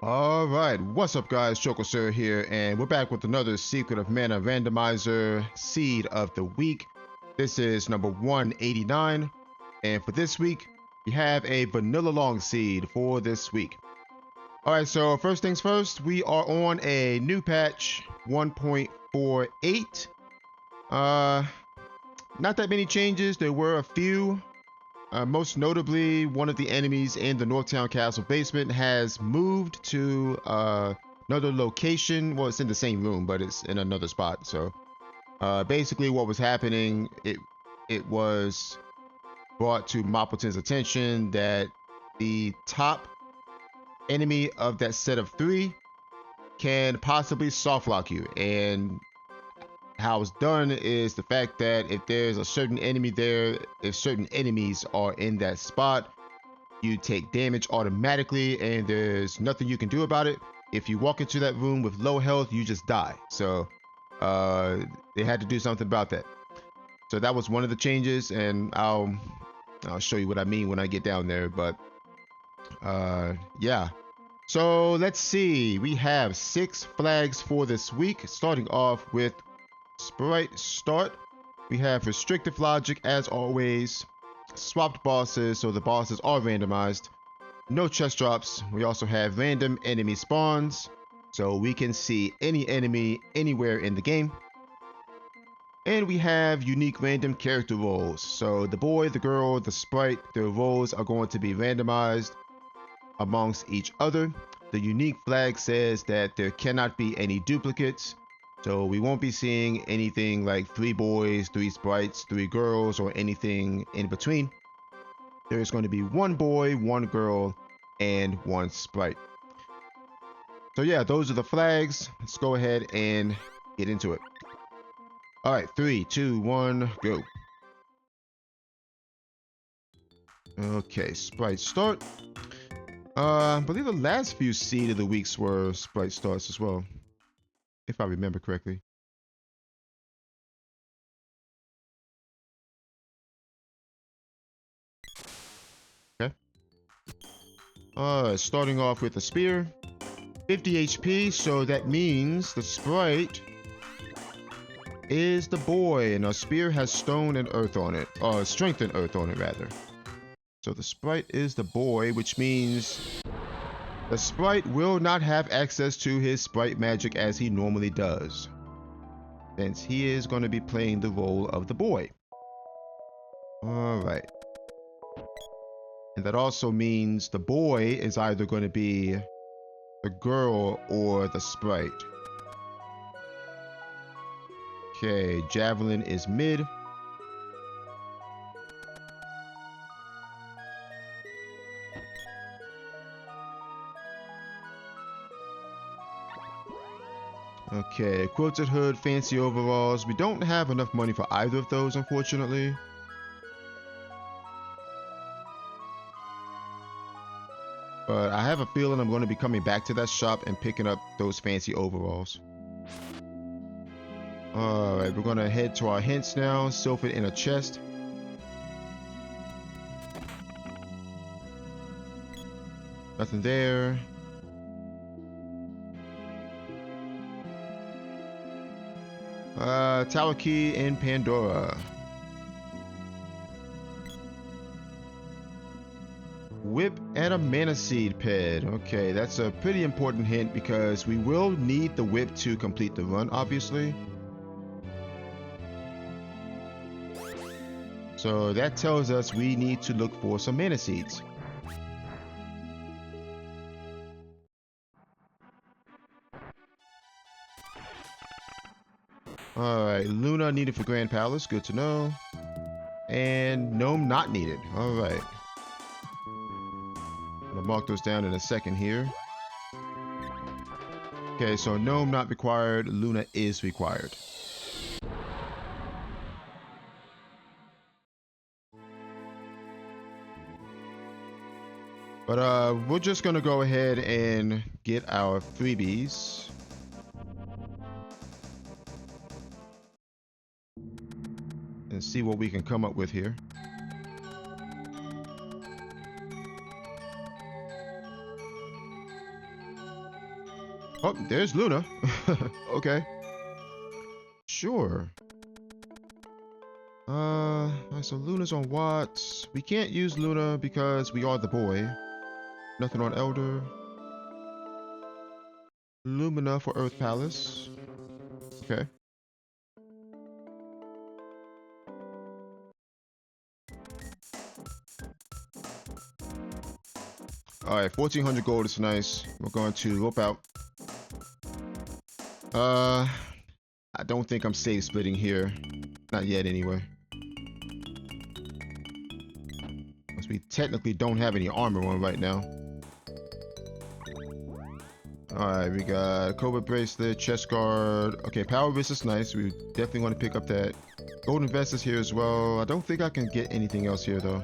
Alright, what's up guys, Choco Sir here, and we're back with another Secret of Mana Randomizer Seed of the Week. This is number 189, and for this week, we have a Vanilla Long Seed for this week. Alright, so first things first, we are on a new patch, 1.48. Not that many changes, there were a few. Most notably, one of the enemies in the Northtown Castle basement has moved to another location. Well, it's in the same room, but it's in another spot. So basically what was happening, it was brought to Moppleton's attention that the top enemy of that set of 3 can possibly soft lock you. And how it's done is the fact that if there's a certain enemy there, if certain enemies are in that spot, you take damage automatically and there's nothing you can do about it. If you walk into that room with low health, you just die. So they had to do something about that. So that was one of the changes, and I'll show you what I mean when I get down there. But yeah. So let's see. We have 6 flags for this week, starting off with Sprite Start. We have restrictive logic as always, swapped bosses, so the bosses are randomized, no chest drops. We also have random enemy spawns, so we can see any enemy anywhere in the game. And we have unique random character roles, so the boy, the girl, the sprite, their roles are going to be randomized amongst each other. The unique flag says that there cannot be any duplicates. So we won't be seeing anything like 3 boys, 3 sprites, 3 girls, or anything in between. There's going to be 1 boy, 1 girl, and 1 sprite. So yeah, those are the flags. Let's go ahead and get into it. Alright, 3, 2, 1, go. Okay, Sprite Start. I believe the last few seed of the weeks were Sprite Starts as well, if I remember correctly. Okay. Starting off with a spear. 50 HP, so that means the sprite is the boy, and our spear has stone and earth on it. Or strength and earth on it, rather. So the sprite is the boy, which means the sprite will not have access to his sprite magic as he normally does, since he is going to be playing the role of the boy. Alright. And that also means the boy is either going to be the girl or the sprite. Okay, javelin is mid. Okay, quilted hood, fancy overalls. We don't have enough money for either of those, unfortunately. But I have a feeling I'm going to be coming back to that shop and picking up those fancy overalls. Alright, we're going to head to our hints now. Sylphid in a chest. Nothing there. Tower key in Pandora. Whip and a mana seed ped. Okay, that's a pretty important hint because we will need the whip to complete the run, obviously. So that tells us we need to look for some mana seeds. Alright, Luna needed for Grand Palace, good to know. And Gnome not needed, alright. I'm gonna mark those down in a second here. Okay, so Gnome not required, Luna is required. But we're just gonna go ahead and get our freebies. And see what we can come up with here. Oh, there's Luna. Okay. Sure. Alright, so Luna's on Watts. We can't use Luna because we are the boy. Nothing on Elder. Lumina for Earth Palace. Okay. Alright, 1400 gold is nice. We're going to rope out. I don't think I'm safe splitting here. Not yet, anyway. Because we technically don't have any armor on right now. Alright, we got Cobra Bracelet, Chest Guard. Okay, Power Wrist is nice. We definitely want to pick up that. Golden Vest is here as well. I don't think I can get anything else here, though.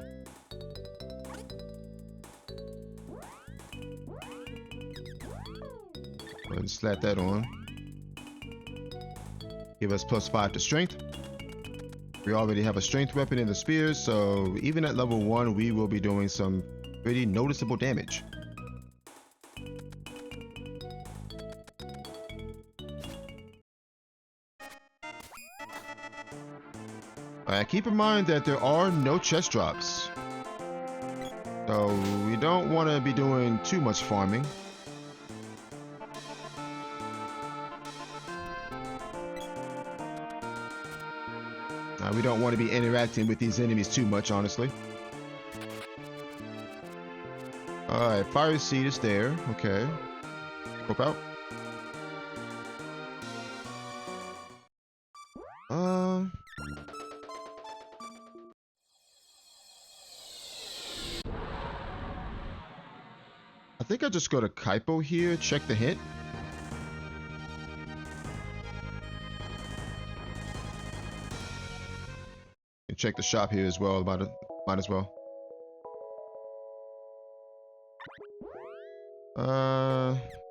Go ahead and slap that on. Give us +5 to strength. We already have a strength weapon in the spears, so even at level 1, we will be doing some pretty noticeable damage. Alright, keep in mind that there are no chest drops. So we don't want to be doing too much farming. We don't want to be interacting with these enemies too much, honestly. Alright, Fire Seed is there. Okay. Rope out. I think I just go to Kaipo here, check the hint. And check the shop here as well, might as well.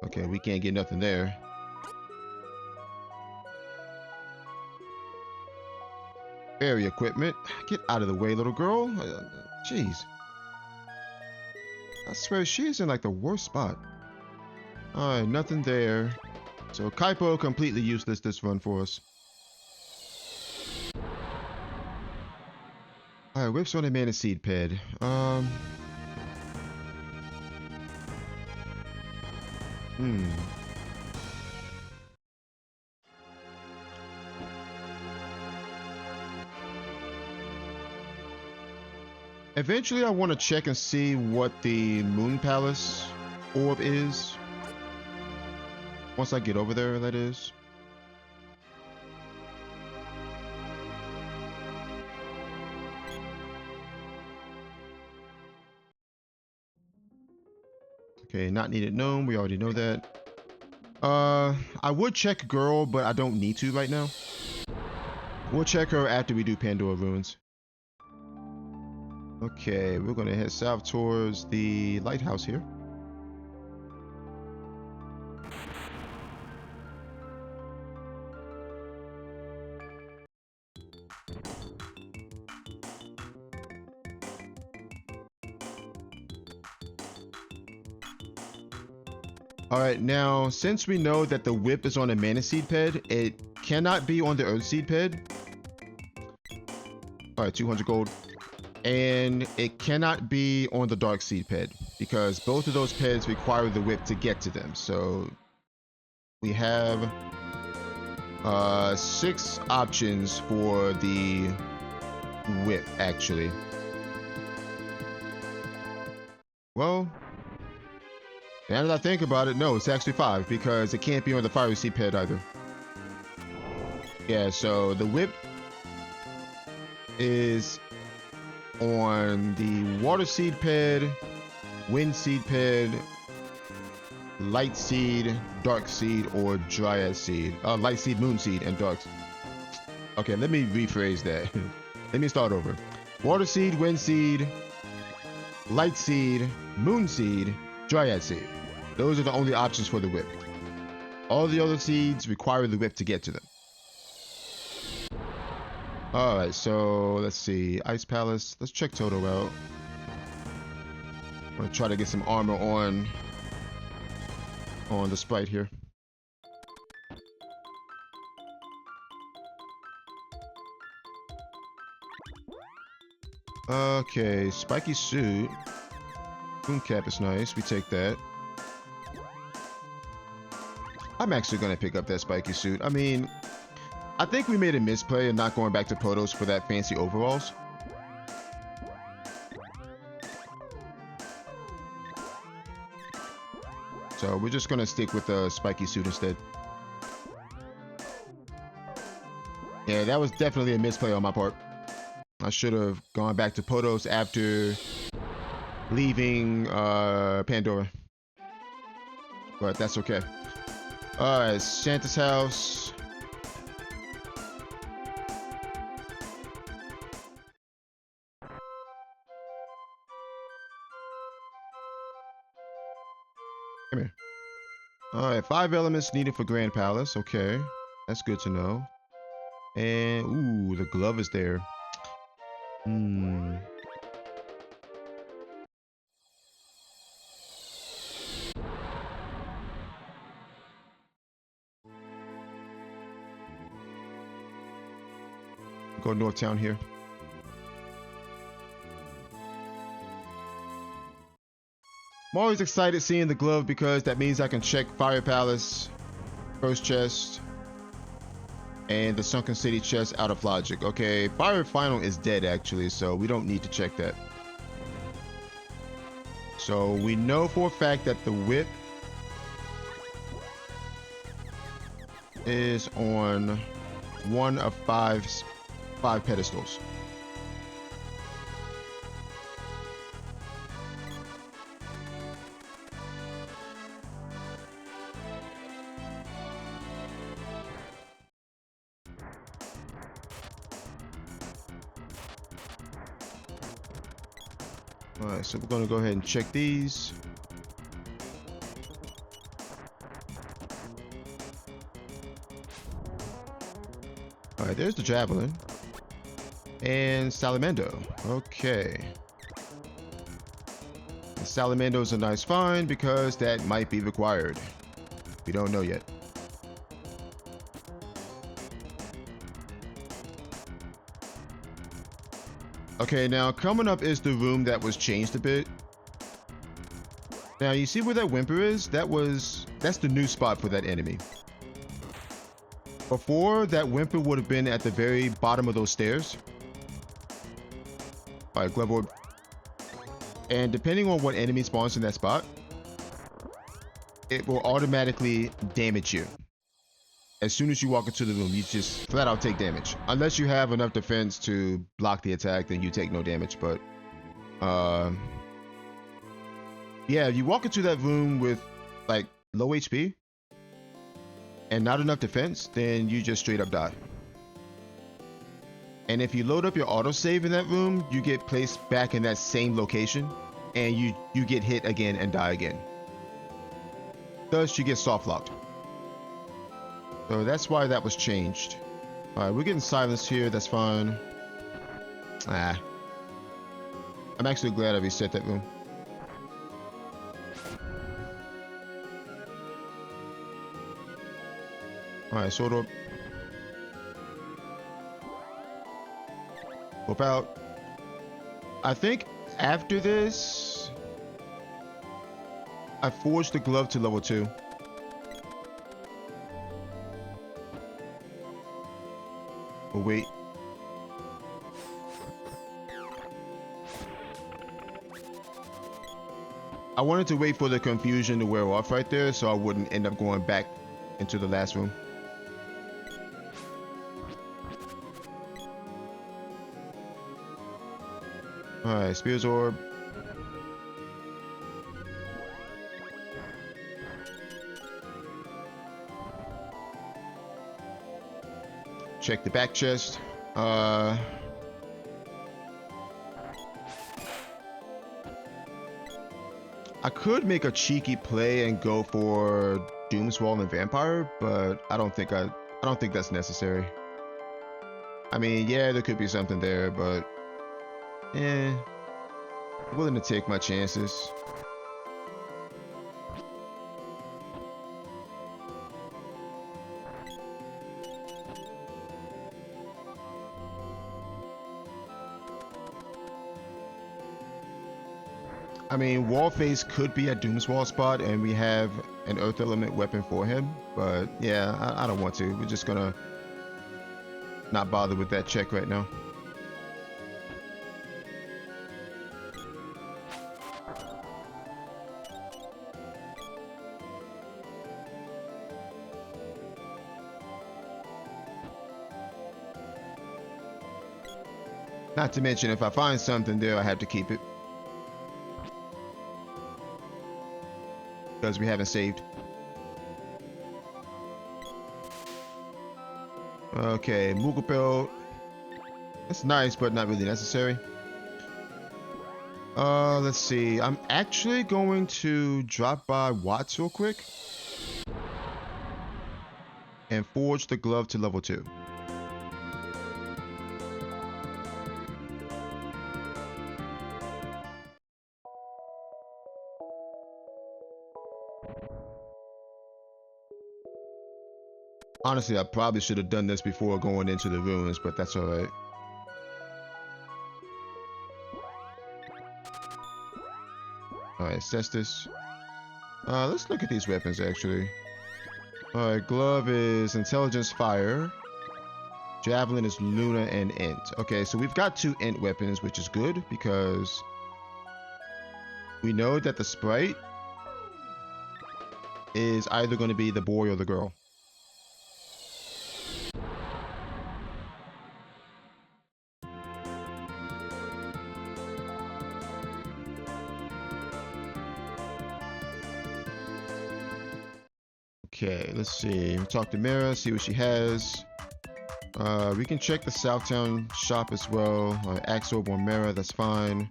Okay, we can't get nothing there. Fairy equipment. Get out of the way, little girl. Jeez. I swear she's in like the worst spot. Alright, nothing there. So Kaipo completely useless this run for us. Alright, whips on a mana seed ped. Eventually, I want to check and see what the Moon Palace orb is. Once I get over there, that is. Okay, not needed gnome. We already know that. I would check girl, but I don't need to right now. We'll check her after we do Pandora Ruins. Okay, we're gonna head south towards the lighthouse here. Alright, now, since we know that the whip is on a mana seed ped, it cannot be on the earth seed ped. Alright, 200 gold. And it cannot be on the dark seed ped, because both of those peds require the whip to get to them. So we have 6 options for the whip, actually. Well, now that I think about it, no, it's actually 5, because it can't be on the fire seed ped either. Yeah, so the whip is on the water seed ped, wind seed ped, light seed, dark seed, or dryad seed. Light seed, moon seed, and dark. Okay, let me rephrase that. Let me start over. Water seed, wind seed, light seed, moon seed, dryad seed. Those are the only options for the whip. All the other seeds require the whip to get to them. Alright, so let's see. Ice Palace. Let's check Toto out. I'm gonna try to get some armor on the sprite here. Okay, spiky suit. Boom cap is nice. We take that. I'm actually gonna pick up that spiky suit. I mean, I think we made a misplay in not going back to Potos for that fancy overalls. So we're just gonna stick with the spiky suit instead. Yeah, that was definitely a misplay on my part. I should have gone back to Potos after leaving Pandora. But that's okay. Alright, Santa's house. Come here. Alright, 5 elements needed for Grand Palace. Okay, that's good to know. And, ooh, the glove is there. Hmm. Go North Town here. I'm always excited seeing the glove because that means I can check Fire Palace, first chest, and the Sunken City chest out of logic. Okay, Fire Final is dead actually, so we don't need to check that. So we know for a fact that the whip is on one of five pedestals. Alright, so we're gonna go ahead and check these. Alright, there's the Javelin. And Salamendo. Okay. The Salamendo is a nice find because that might be required. We don't know yet. Okay, now coming up is the room that was changed a bit. Now you see where that whimper is? That's the new spot for that enemy. Before, that whimper would have been at the very bottom of those stairs. Alright, glove orb. And depending on what enemy spawns in that spot, it will automatically damage you. As soon as you walk into the room, you just flat out take damage. Unless you have enough defense to block the attack, then you take no damage. But, yeah, if you walk into that room with, like, low HP and not enough defense, then you just straight up die. And if you load up your autosave in that room, you get placed back in that same location, and you get hit again and die again. Thus, you get soft locked. So that's why that was changed. Alright, we're getting silenced here, that's fine. Ah. I'm actually glad I reset that room. Alright, sword orb. Whip out. I think after this, I forged the glove to level 2. But wait. I wanted to wait for the confusion to wear off right there so I wouldn't end up going back into the last room. Alright, Spear's Orb. Check the back chest. I could make a cheeky play and go for Doomswall and Vampire, but I don't think that's necessary. I mean, yeah, there could be something there, but I'm willing to take my chances. I mean, Wallface could be a Doomswall spot, and we have an Earth Element weapon for him. But yeah, I don't want to. We're just gonna not bother with that check right now. Not to mention, if I find something there, I have to keep it. Because we haven't saved. Okay, Moogle Belt. That's nice, but not really necessary. Let's see. I'm actually going to drop by Watts real quick. And forge the glove to level 2. Honestly, I probably should have done this before going into the ruins, but that's alright. Alright, Cestus. Let's look at these weapons, actually. Alright, glove is intelligence fire. Javelin is Luna and Int. Okay, so we've got 2 Int weapons, which is good because we know that the sprite is either going to be the boy or the girl. Okay, let's see. We talk to Mira, see what she has. We can check the Southtown shop as well. Axe Orb on Mira, that's fine.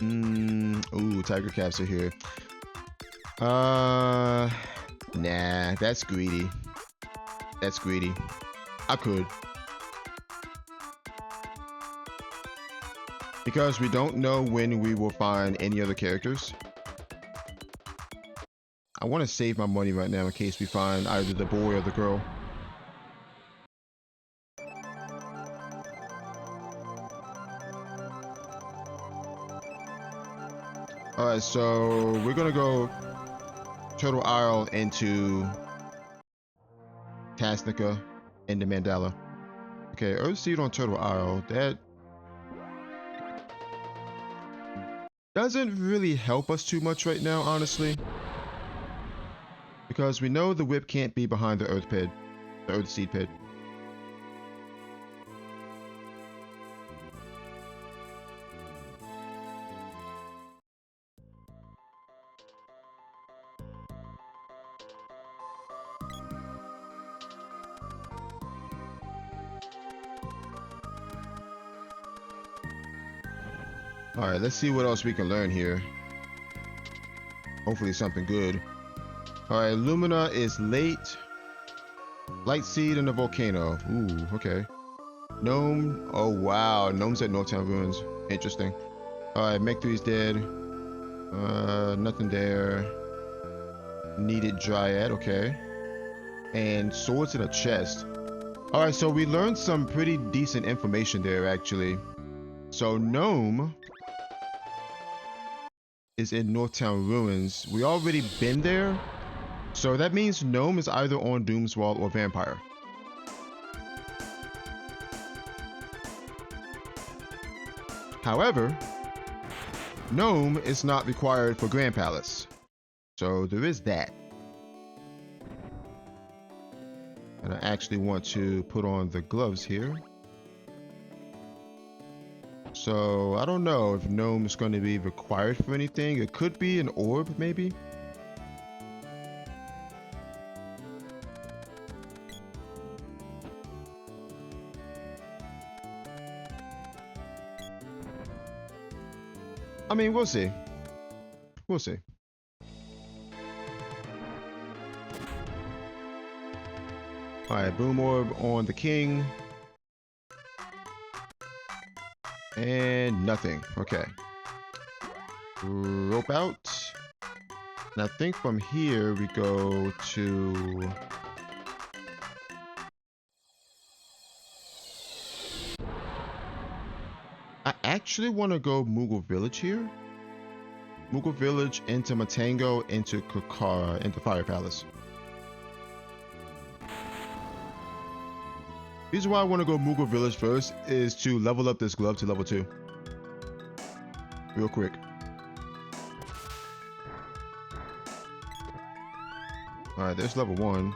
Ooh, tiger caps are here. Nah, that's greedy. That's greedy. I could. Because we don't know when we will find any other characters. I want to save my money right now in case we find either the boy or the girl. Alright, so we're gonna go Turtle Isle into Tasnica into Mandala. Okay, Earthseed on Turtle Isle. That doesn't really help us too much right now, honestly. Because we know the whip can't be behind the Earth Pit, the Earthseed Pit. Alright, let's see what else we can learn here. Hopefully something good. Alright, Lumina is late. Light Seed in the volcano. Ooh, okay. Gnome. Oh, wow. Gnome's at Northtown Ruins. Interesting. Alright, Mech 3's dead. Nothing there. Needed Dryad. Okay. And swords in a chest. Alright, so we learned some pretty decent information there, actually. So, Gnome is in Northtown Ruins. We already been there. So that means Gnome is either on Doomswall or Vampire. However, Gnome is not required for Grand Palace. So there is that. And I actually want to put on the gloves here. So I don't know if Gnome is going to be required for anything. It could be an orb, maybe. I mean, we'll see. We'll see. Alright, Boom Orb on the King. And nothing. Okay. Rope out. And I think from here we go to... I actually want to go Moogle Village here. Moogle Village into Matango, into Kakara, into Fire Palace. The reason why I want to go Moogle Village first is to level up this glove to level 2. Real quick. Alright, there's level 1.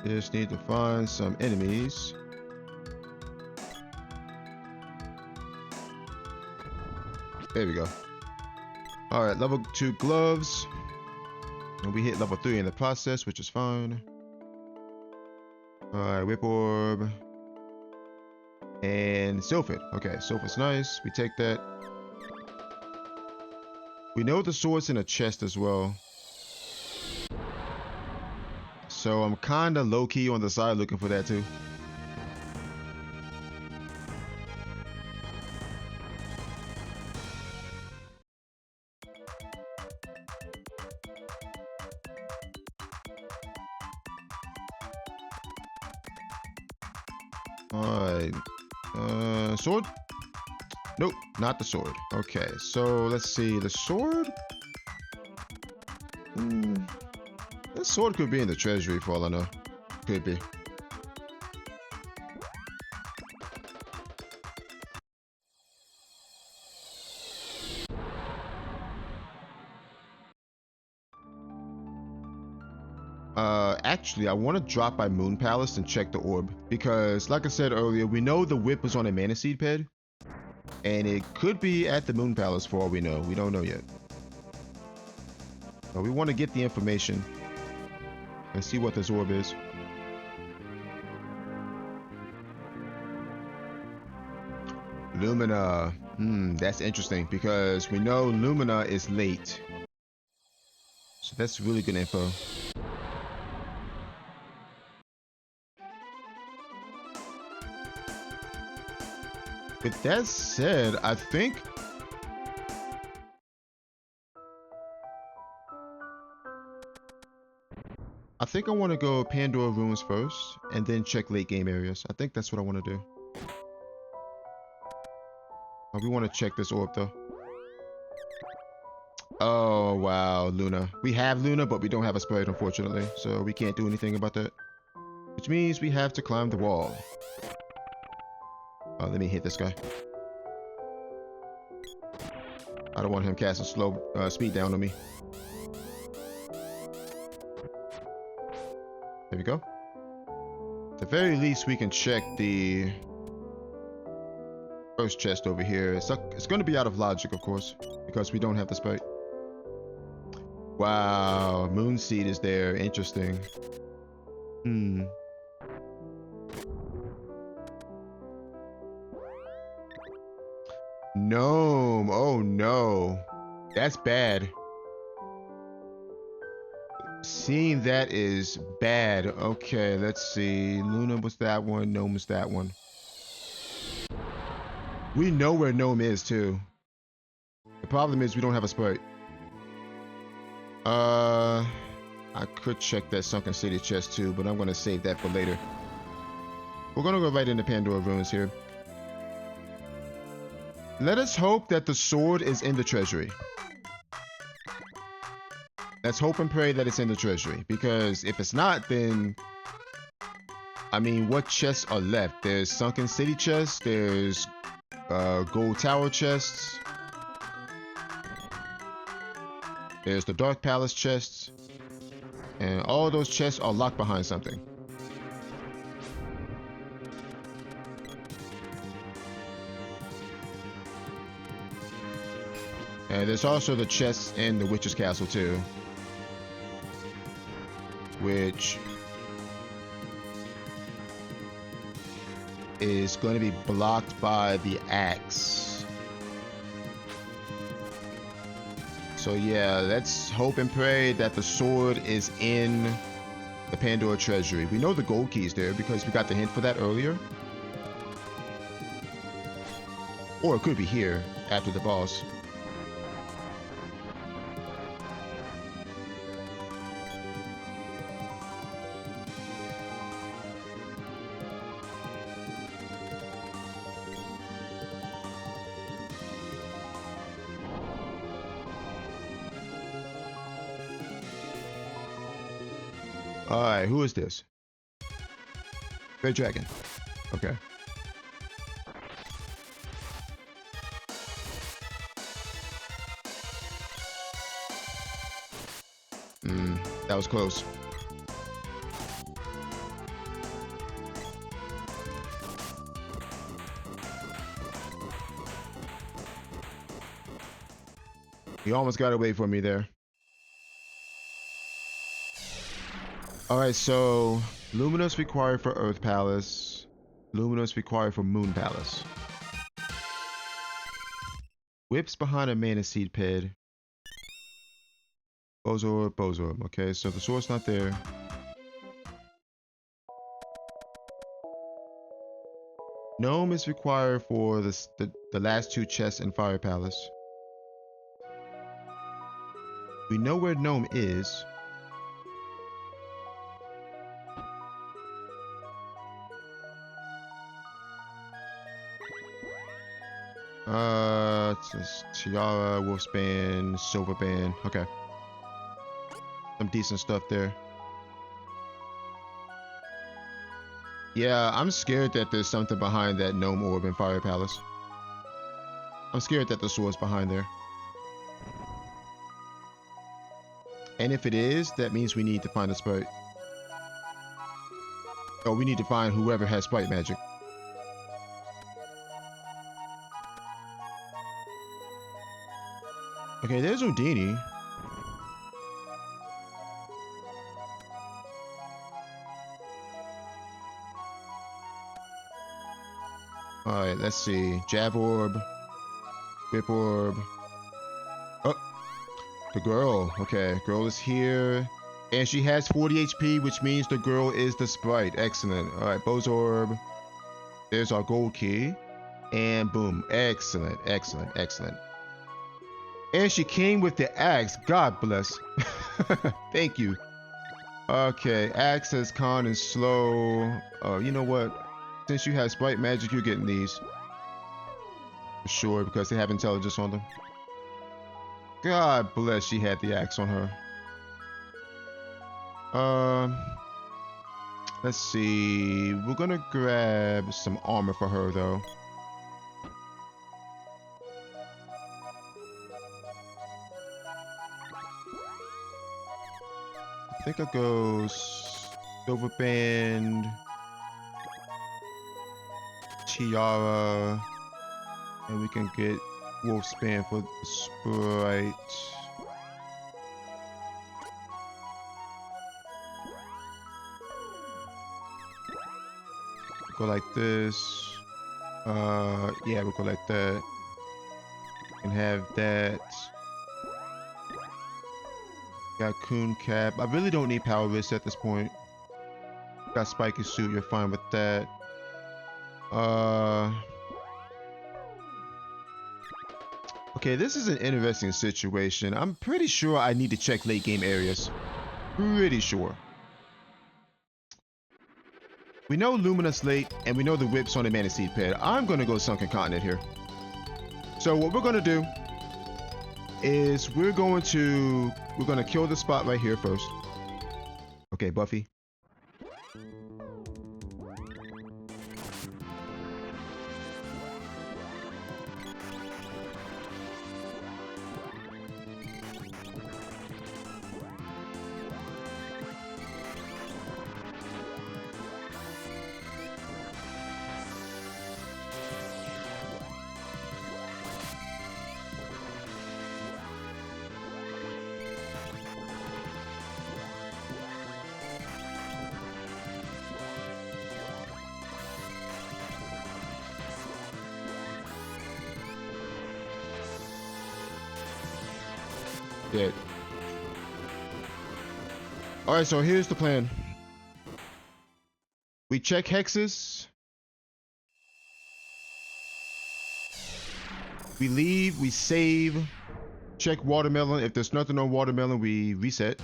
Just need to find some enemies. There we go. Alright, level 2 gloves. And we hit level 3 in the process, which is fine. Alright, whip orb. And Sylphid. Okay, Sylphid's nice. We take that. We know the sword's in a chest as well. So I'm kinda low-key on the side looking for that too. Alright. Sword? Nope, not the sword. Okay, so let's see. The sword? That sword could be in the treasury for all I know. Could be. Actually, I want to drop by Moon Palace and check the orb. Because, like I said earlier, we know the whip was on a Mana Seed pad. And it could be at the Moon Palace for all we know. We don't know yet. But we want to get the information. And see what this orb is. Lumina. That's interesting. Because we know Lumina is late. So that's really good info. With that said, I think I want to go Pandora Ruins first, and then check late game areas. I think that's what I want to do. We want to check this orb though. Oh wow, Luna. We have Luna, but we don't have a sprite, unfortunately, so we can't do anything about that. Which means we have to climb the wall. Let me hit this guy. I don't want him casting slow speed down on me. There we go. At the very least, we can check the first chest over here. It's going to be out of logic, of course, because we don't have the sprite. Wow, Moon Seed is there. Interesting. Gnome. Oh no. That's bad. Seeing that is bad. Okay, let's see. Luna was that one. Gnome was that one. We know where Gnome is too. The problem is we don't have a sprite. I could check that Sunken City chest too, but I'm going to save that for later. We're going to go right into Pandora Ruins here. Let us hope that the sword is in the treasury. Let's hope and pray that it's in the treasury. Because if it's not, then... I mean, what chests are left? There's Sunken City chests. There's Gold Tower chests. There's the Dark Palace chests. And all those chests are locked behind something. And there's also the chests in the Witch's Castle too, which is going to be blocked by the axe. So yeah, let's hope and pray that the sword is in The Pandora Treasury. We know the gold key is there because we got the hint for that earlier. Or it could be here after the boss. Alright, who is this? Red Dragon. Okay. That was close. He almost got away from me there. Alright, so Luminous required for Earth Palace. Luminous required for Moon Palace. Whips behind a Mana Seed Pit. Bozorb, Bozorb. Okay, so the sword's not there. Gnome is required for the last two chests in Fire Palace. We know where Gnome is. It's Tiara, Wolfsband, Silverband. Okay. Some decent stuff there. Yeah, I'm scared that there's something behind that Gnome Orb in Fire Palace. I'm scared that the sword's behind there. And if it is, that means we need to find a sprite. Oh, we need to find whoever has sprite magic. Okay, there's Undini. Alright, let's see. Jab Orb. Whip Orb. Oh, the girl. Okay, girl is here. And she has 40 HP, which means the girl is the sprite. Excellent. Alright, Bozorb. There's our gold key. And boom. Excellent, excellent, excellent. And she came with the axe. God bless. Thank you. Okay, axe says con and slow. Oh, you know what? Since you have sprite magic, you're getting these. For sure, because they have intelligence on them. God bless, she had the axe on her. Let's see. We're gonna grab some armor for her, though. I think I'll go Silverband, Tiara, and we can get Wolfsband for the sprite. Go like this. Yeah, we'll go like that. And have that. Got Coon Cap. I really don't need Power Wrist at this point. Got Spiky Suit, you're fine with that. Okay, this is an interesting situation. I'm pretty sure I need to check late game areas. Pretty sure. We know Luminous late, and we know the whips on the Mana Seed Pit. I'm gonna go Sunken Continent here. So what we're gonna do is we're gonna kill the spot right here first. Okay, Buffy. Dead. Alright, so here's the plan. we check hexes. We leave, we save, check watermelon. If there's nothing on watermelon, we reset.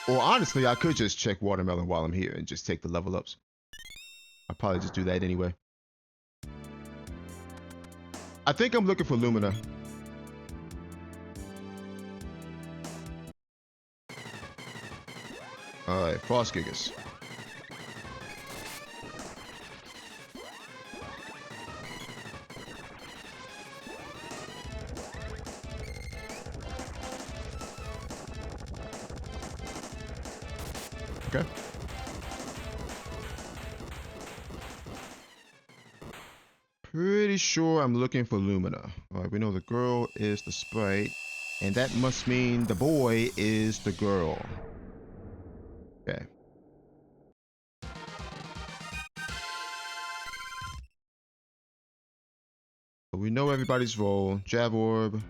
Or honestly, I could just check watermelon while I'm here and just take the level ups. I'll probably just do that anyway. I think I'm looking for Lumina. Alright, Frost Gigas. Okay. Pretty sure I'm looking for Lumina. Alright, we know the girl is the sprite, and that must mean the boy is the girl. Okay. So we know everybody's role. Jab Orb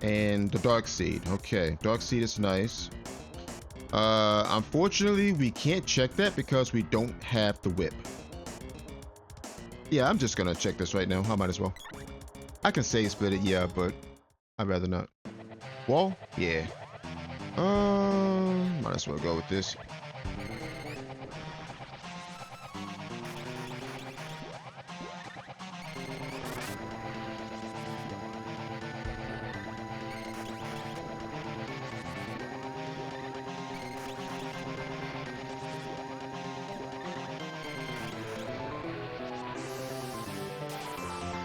and the Dark Seed. Okay, Dark Seed is nice. Unfortunately, we can't check that because we don't have the whip. Yeah, I'm just gonna check this right now. I might as well. I can save split it, yeah, but I'd rather not. Wall? Yeah. Might as well go with this.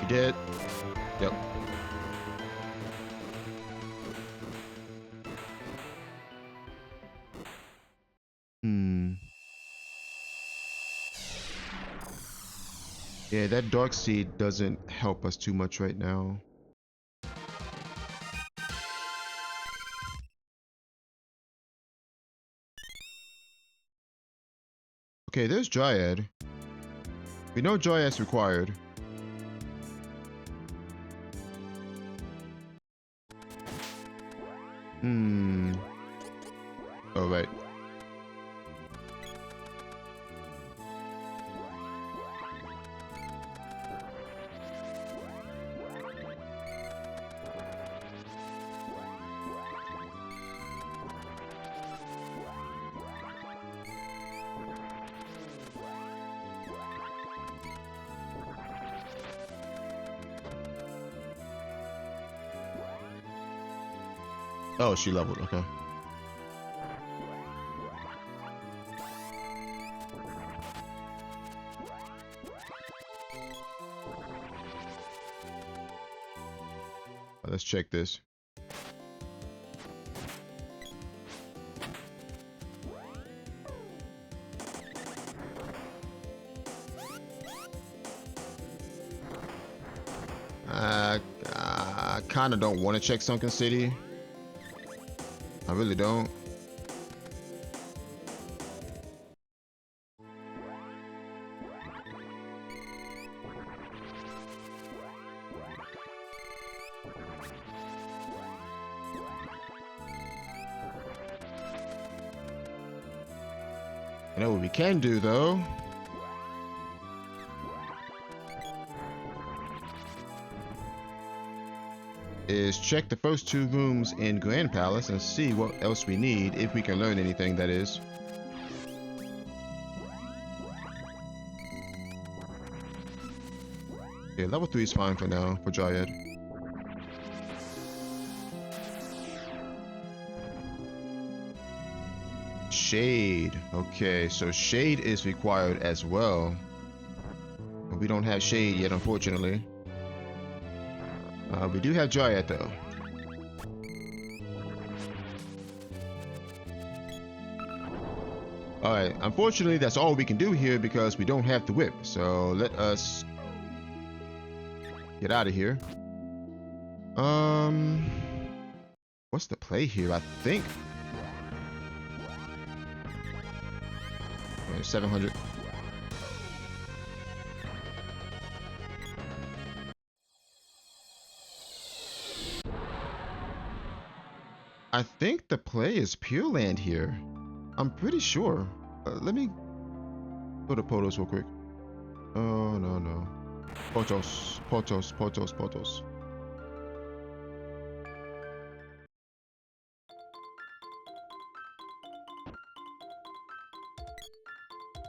You did? Yep. Yeah, that Dark Seed doesn't help us too much right now. Okay, there's Dryad. We know Dryad's required. Oh, right. Oh, she leveled, okay. Let's check this. I kind of don't want to check Sunken City. I really don't. You know what we can do though? Is check the first two rooms in Grand Palace and see what else we need, if we can learn anything, that is. Okay, level 3 is fine for now, for Dryad. Shade. Okay, so Shade is required as well. But we don't have Shade yet, unfortunately. We do have Dryad though. Alright, unfortunately that's all we can do here because we don't have the whip. So let us get out of here. What's the play here? I think 700. I think the play is Pure Land here. I'm pretty sure. Let me Go to Potos real quick. Oh, no, no. Potos, Potos, Potos, Potos.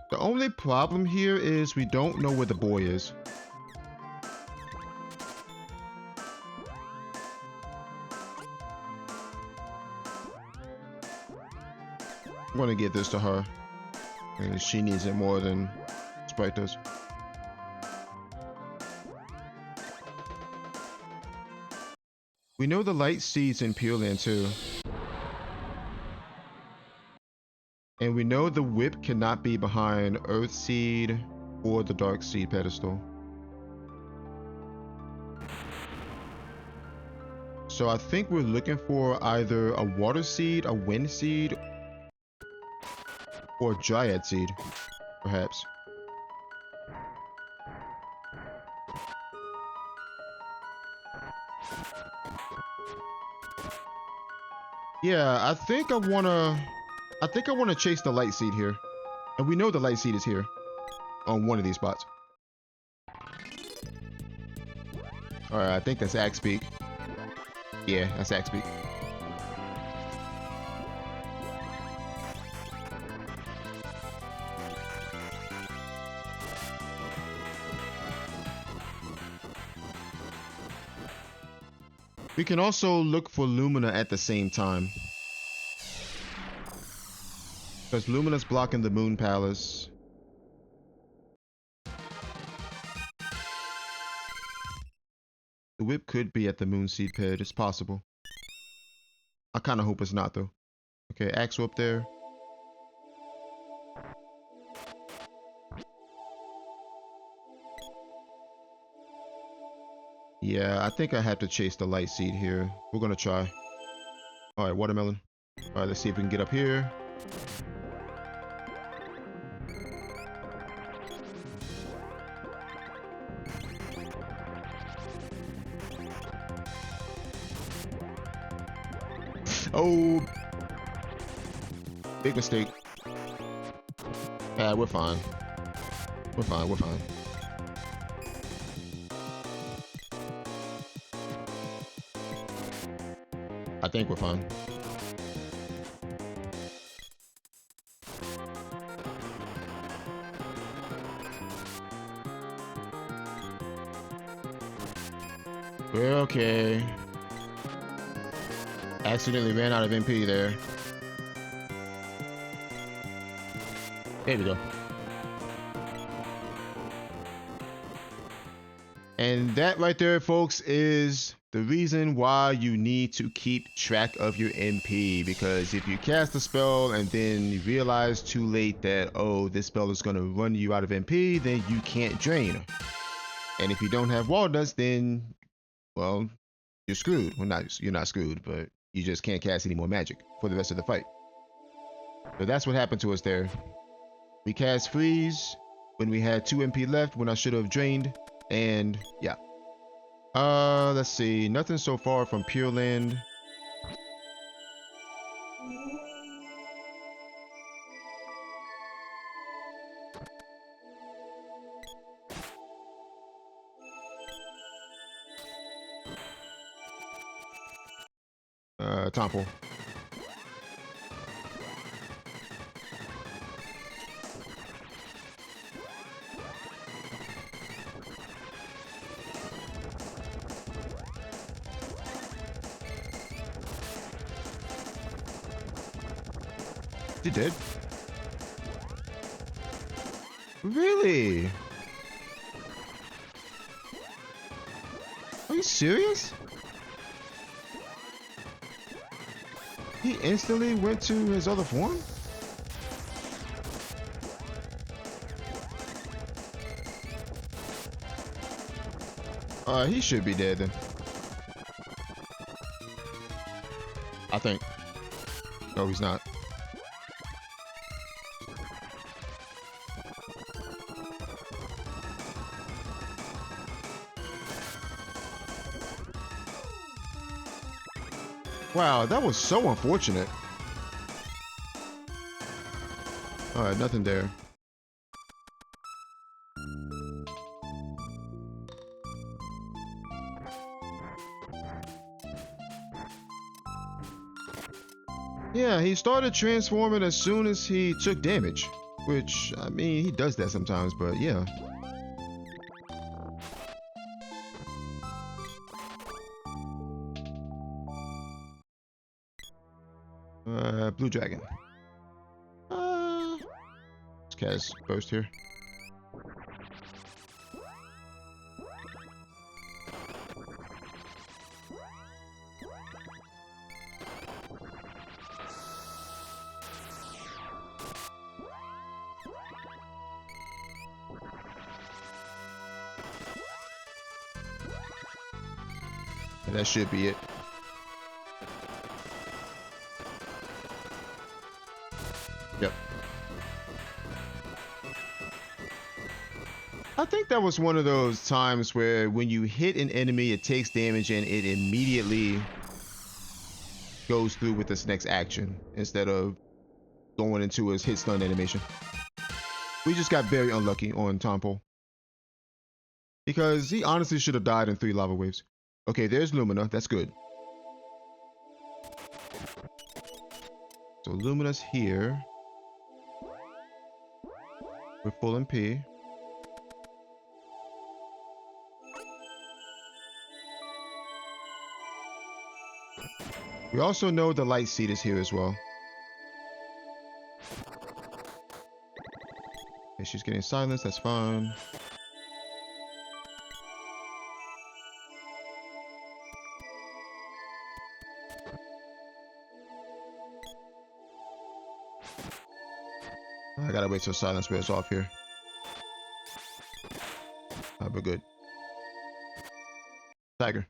The only problem here is we don't know where the boy is. I'm gonna give this to her. And she needs it more than Sprite does. We know the light seed's in Pure Land too. And we know the whip cannot be behind Earth Seed or the Dark Seed pedestal. So I think we're looking for either a Water Seed, a Wind Seed, or Dryad Seed, perhaps. Yeah, I think I wanna chase the Light Seed here. And we know the Light Seed is here on one of these spots. Alright, I think that's Axe Peak. Yeah, that's Axe Peak. We can also look for Lumina at the same time. Because Lumina's blocking the Moon Palace. The whip could be at the Moon Seed pit. It's possible. I kind of hope it's not though. Okay, Axe Whip there. Yeah, I think I have to chase the Light Seed here. We're gonna try. Alright, Watermelon. Alright, let's see if we can get up here. Oh! Big mistake. Yeah, we're fine. We're fine, we're fine. I think we're fine. We're okay. Accidentally ran out of MP there. There we go. And that right there, folks, is the reason why you need to keep track of your MP. Because if you cast a spell and then you realize too late that, oh, this spell is going to run you out of MP, then you can't drain. And if you don't have Walnuts, then, well, you're screwed. Well, you're not screwed, but you just can't cast any more magic for the rest of the fight. So that's what happened to us there. We cast Freeze when we had 2 MP left, when I should have drained, and yeah. Let's see. Nothing so far from Pure Land. Temple. She did? Really? Are you serious? He instantly went to his other form? He should be dead then. I think. No, he's not. Wow, that was so unfortunate. Alright, nothing there. Yeah, he started transforming as soon as he took damage. Which, I mean, he does that sometimes, but yeah. Blue Dragon. Let's cast Burst here. And that should be it. Yep. I think that was one of those times where when you hit an enemy, it takes damage and it immediately goes through with this next action instead of going into his hit stun animation. We just got very unlucky on Tompo. Because he honestly should have died in 3 lava waves. Okay, there's Lumina. That's good. So Lumina's here. We're full MP. We also know the Light Seed is here as well. Okay, she's getting silenced. That's fine. I gotta wait till silence wears off here. We're good. Tiger.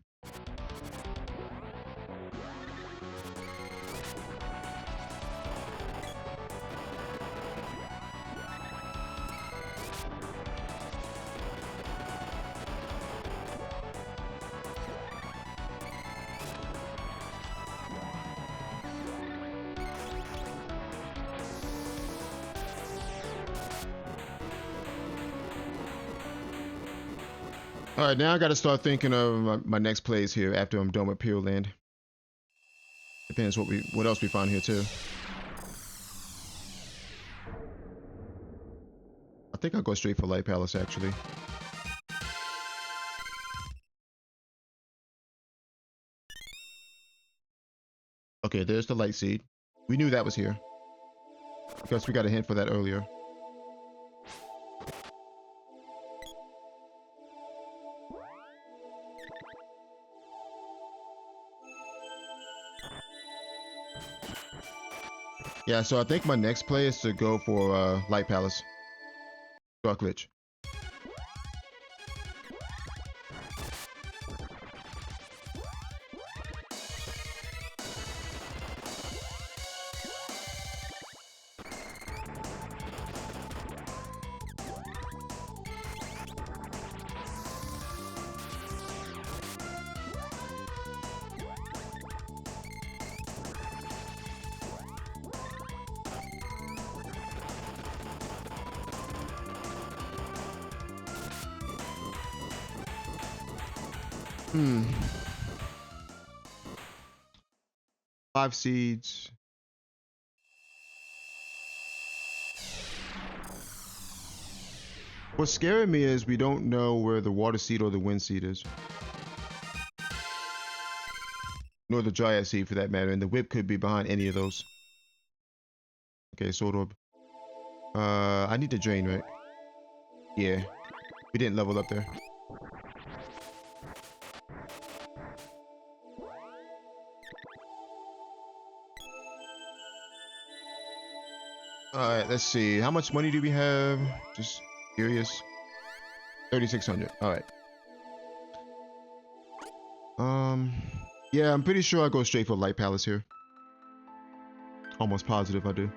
All right, now I got to start thinking of my next plays here after I'm done with Pure Land. Depends what else we find here too. I think I'll go straight for Light Palace actually. Okay, there's the Light Seed. We knew that was here because we got a hint for that earlier. Yeah, so I think my next play is to go for Light Palace. Dark Lich. Hmm. 5 seeds. What's scaring me is we don't know where the Water Seed or the Wind Seed is. Nor the Dryad Seed for that matter, and the Whip could be behind any of those. Okay, Sword Orb. I need to drain, right? Yeah. We didn't level up there. Alright, let's see. How much money do we have? Just curious. 3,600. Alright. Yeah, I'm pretty sure I'll go straight for Light Palace here. Almost positive I do.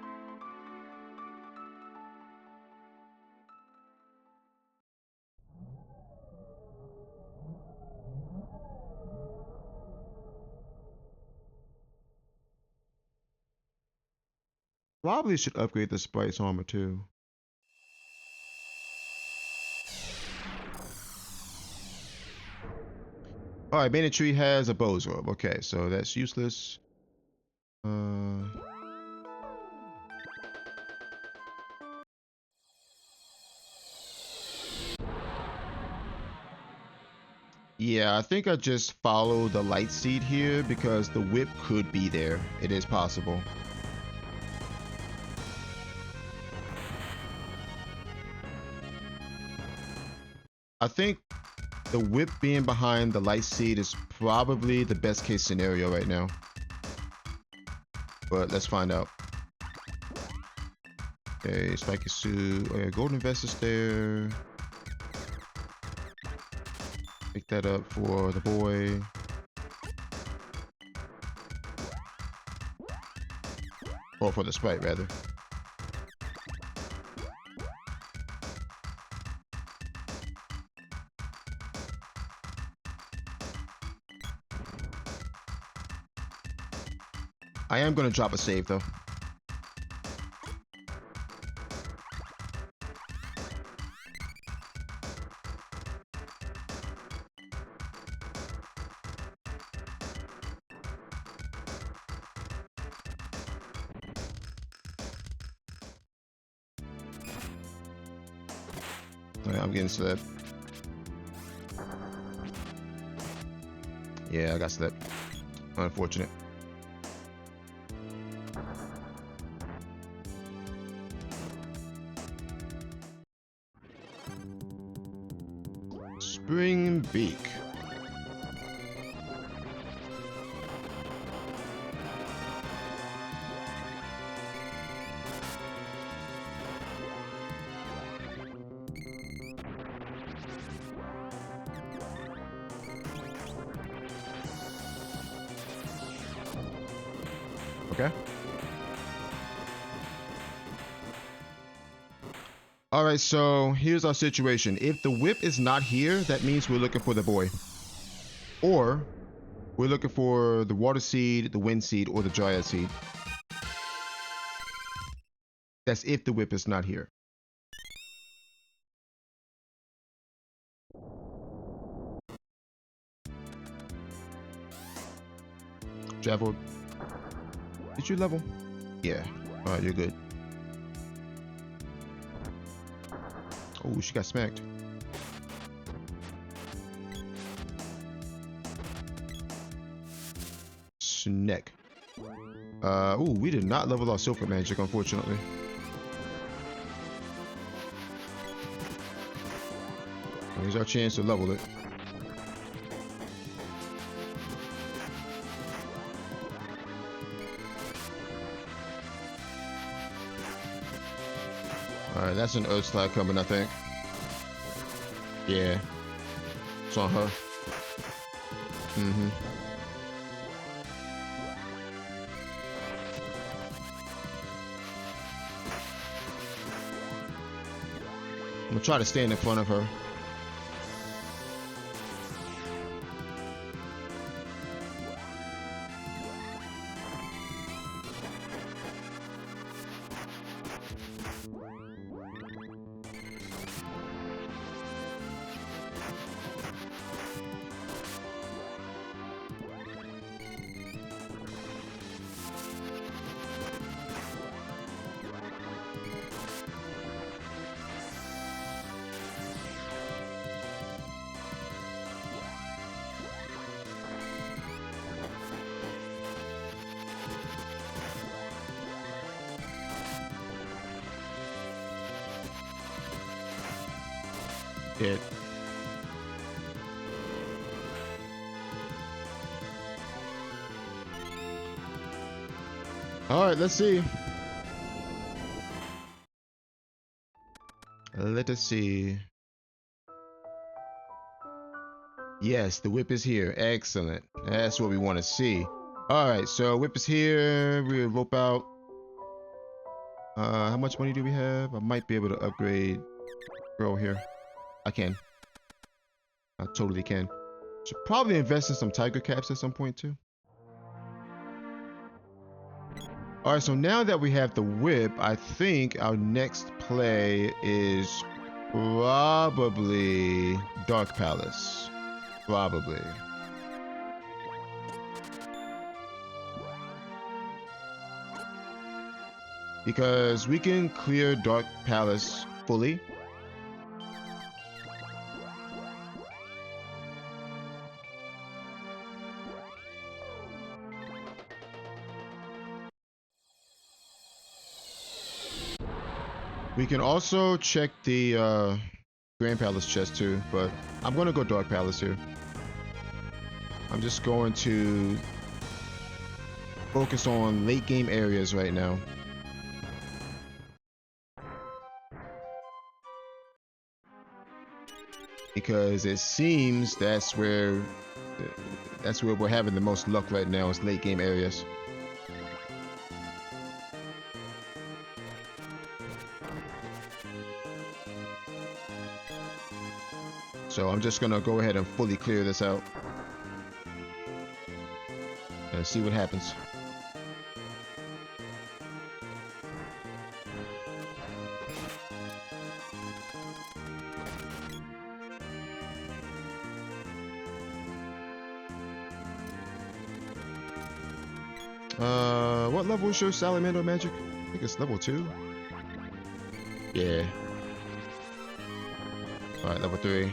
Probably should upgrade the sprite's armor too. Alright, Bandit Tree has a Bow's Orb. Okay, so that's useless. Yeah, I think I just follow the light seed here because the whip could be there. It is possible. I think the whip being behind the light seed is probably the best case scenario right now. But let's find out. Okay, spiky suit. Oh yeah, golden vest is there. Pick that up for the boy. Or for the sprite, rather. I am going to drop a save, though. Right, I'm getting slipped. Yeah, I got slipped. Unfortunate. Spring Beak. Okay. All right, so here's our situation. If the whip is not here, that means we're looking for the boy. Or we're looking for the water seed, the wind seed, or the dryad seed. That's if the whip is not here. Travel. Did you level? Yeah. All right, you're good. Oh, she got smacked. Snack. Ooh, we did not level our silver magic, unfortunately. Here's our chance to level it. Alright, that's an Earth Slide coming, I think. Yeah. It's on her. Mm-hmm. I'm gonna try to stand in front of her. Dead. Alright, let's see. Let us see. Yes, the whip is here. Excellent. That's what we want to see. Alright, so whip is here. We'll rope out. How much money do we have? I might be able to upgrade girl here. I can. I totally can. Should probably invest in some tiger caps at some point too. Alright, so now that we have the whip, I think our next play is probably Dark Palace. Probably. Because we can clear Dark Palace fully. We can also check the Grand Palace chest too, but I'm gonna go Dark Palace here. I'm just going to focus on late game areas right now. Because it seems that's where we're having the most luck right now, is late game areas. So I'm just gonna go ahead and fully clear this out and see what happens. What level is your Salamander magic? I think it's level 2. Yeah. Alright, level 3.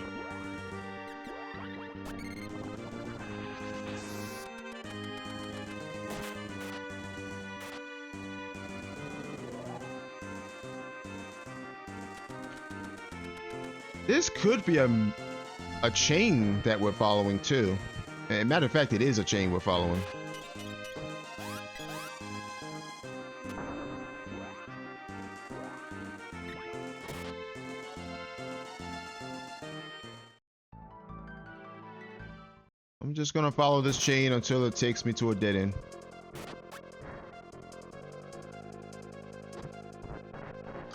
This could be a chain that we're following too. And matter of fact, it is a chain we're following. I'm just gonna follow this chain until it takes me to a dead end.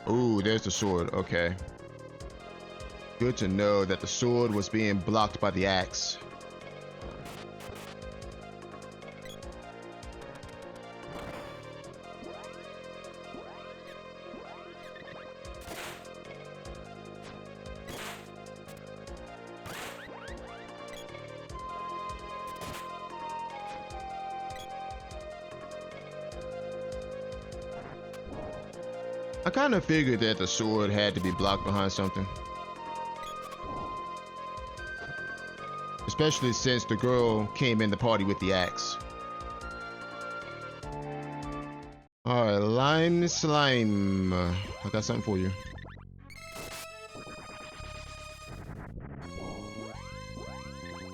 Ooh, there's the sword. Okay. Good to know that the sword was being blocked by the axe. I kind of figured that the sword had to be blocked behind something. Especially since the girl came in the party with the axe. Alright, lime slime. I got something for you.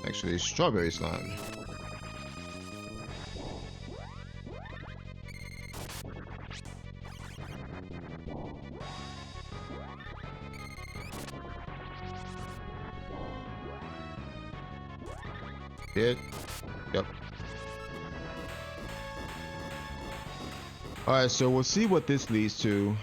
Actually, strawberry slime. Hit. Yep. Alright, so we'll see what this leads to.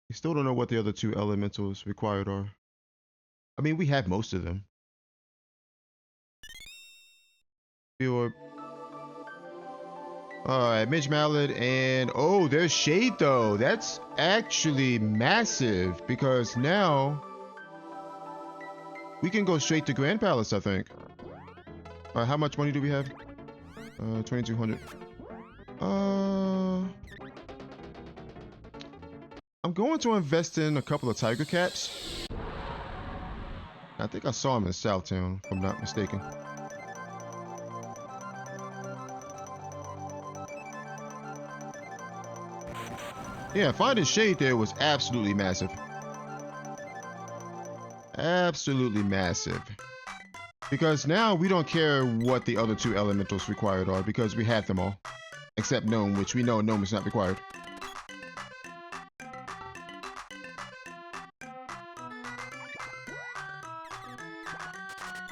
We still don't know what the other 2 elementals required are. I mean, we have most of them. Alright, Midge Mallet, and oh, there's Shade though. That's actually massive because now we can go straight to Grand Palace, I think. Alright, how much money do we have? 2,200. I'm going to invest in a couple of tiger caps. I think I saw them in Southtown, if I'm not mistaken. Yeah, finding Shade there was absolutely massive. Absolutely massive. Because now we don't care what the other 2 elementals required are because we have them all. Except Gnome, which we know Gnome is not required.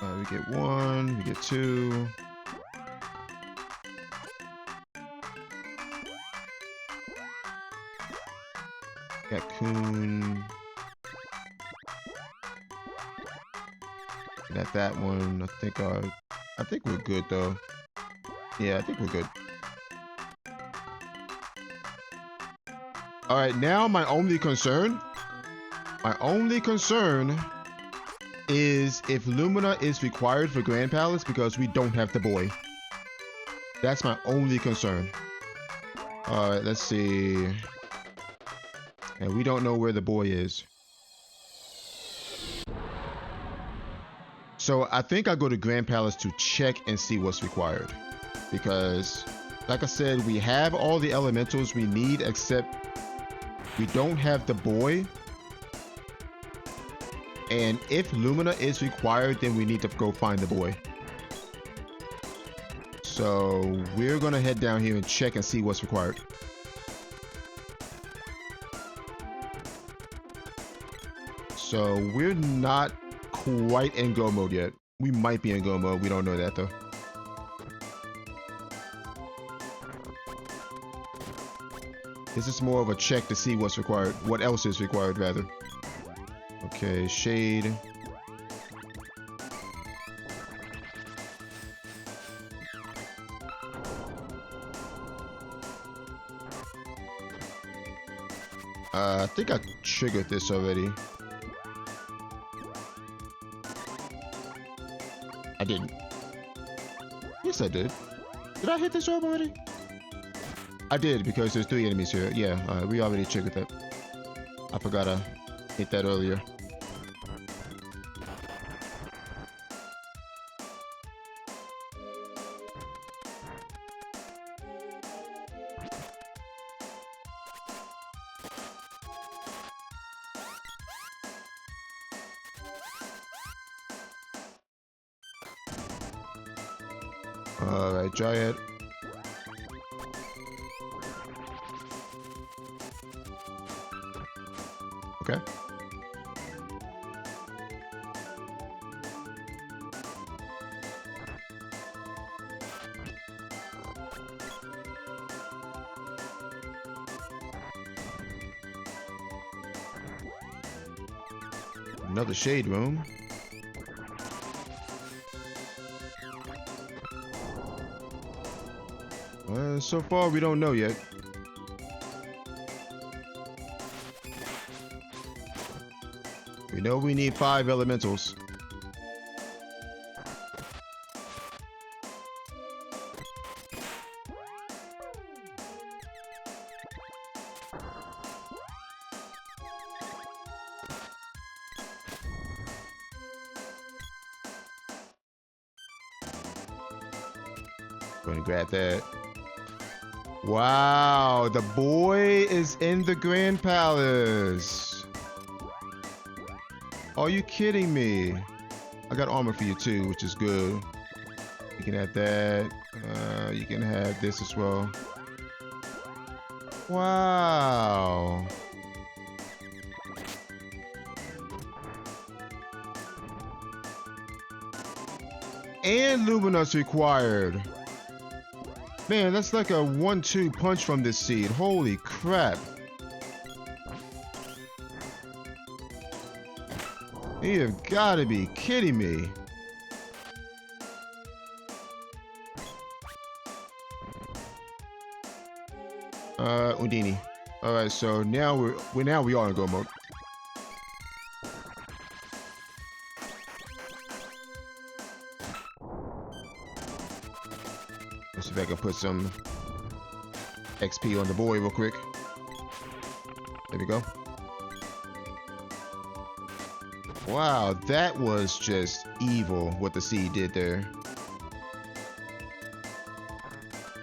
We get 1, we get 2. Coon. Got that one. I think we're good though. Yeah, I think we're good. All right, now my only concern is if Lumina is required for Grand Palace because we don't have the boy. That's my only concern. All right, let's see. And we don't know where the boy is. So I think I go to Grand Palace to check and see what's required. Because, like I said, we have all the elementals we need, except we don't have the boy. And if Lumina is required, then we need to go find the boy. So we're gonna head down here and check and see what's required. So we're not quite in go mode yet. We might be in go mode. We don't know that though. This is more of a check to see what's required. What else is required, rather. Okay, shade. I think I triggered this already. I didn't. Yes, I did. Did I hit this orb already? I did, because there's 3 enemies here. Yeah, we already triggered that. I forgot I hit that earlier. Alright, Dryad. Okay. Another shade room. So far, we don't know yet. We know we need 5 elementals. Go ahead and grab that. Wow, the boy is in the Grand Palace. Are you kidding me? I got armor for you too, which is good. You can have that. You can have this as well. Wow. And Luminous required. Man, that's like a 1-2 punch from this seed. Holy crap. You've got to be kidding me. Undini. Alright, so now we are in go mode. Let's see if I can put some XP on the boy real quick. There we go. Wow, that was just evil what the seed did there.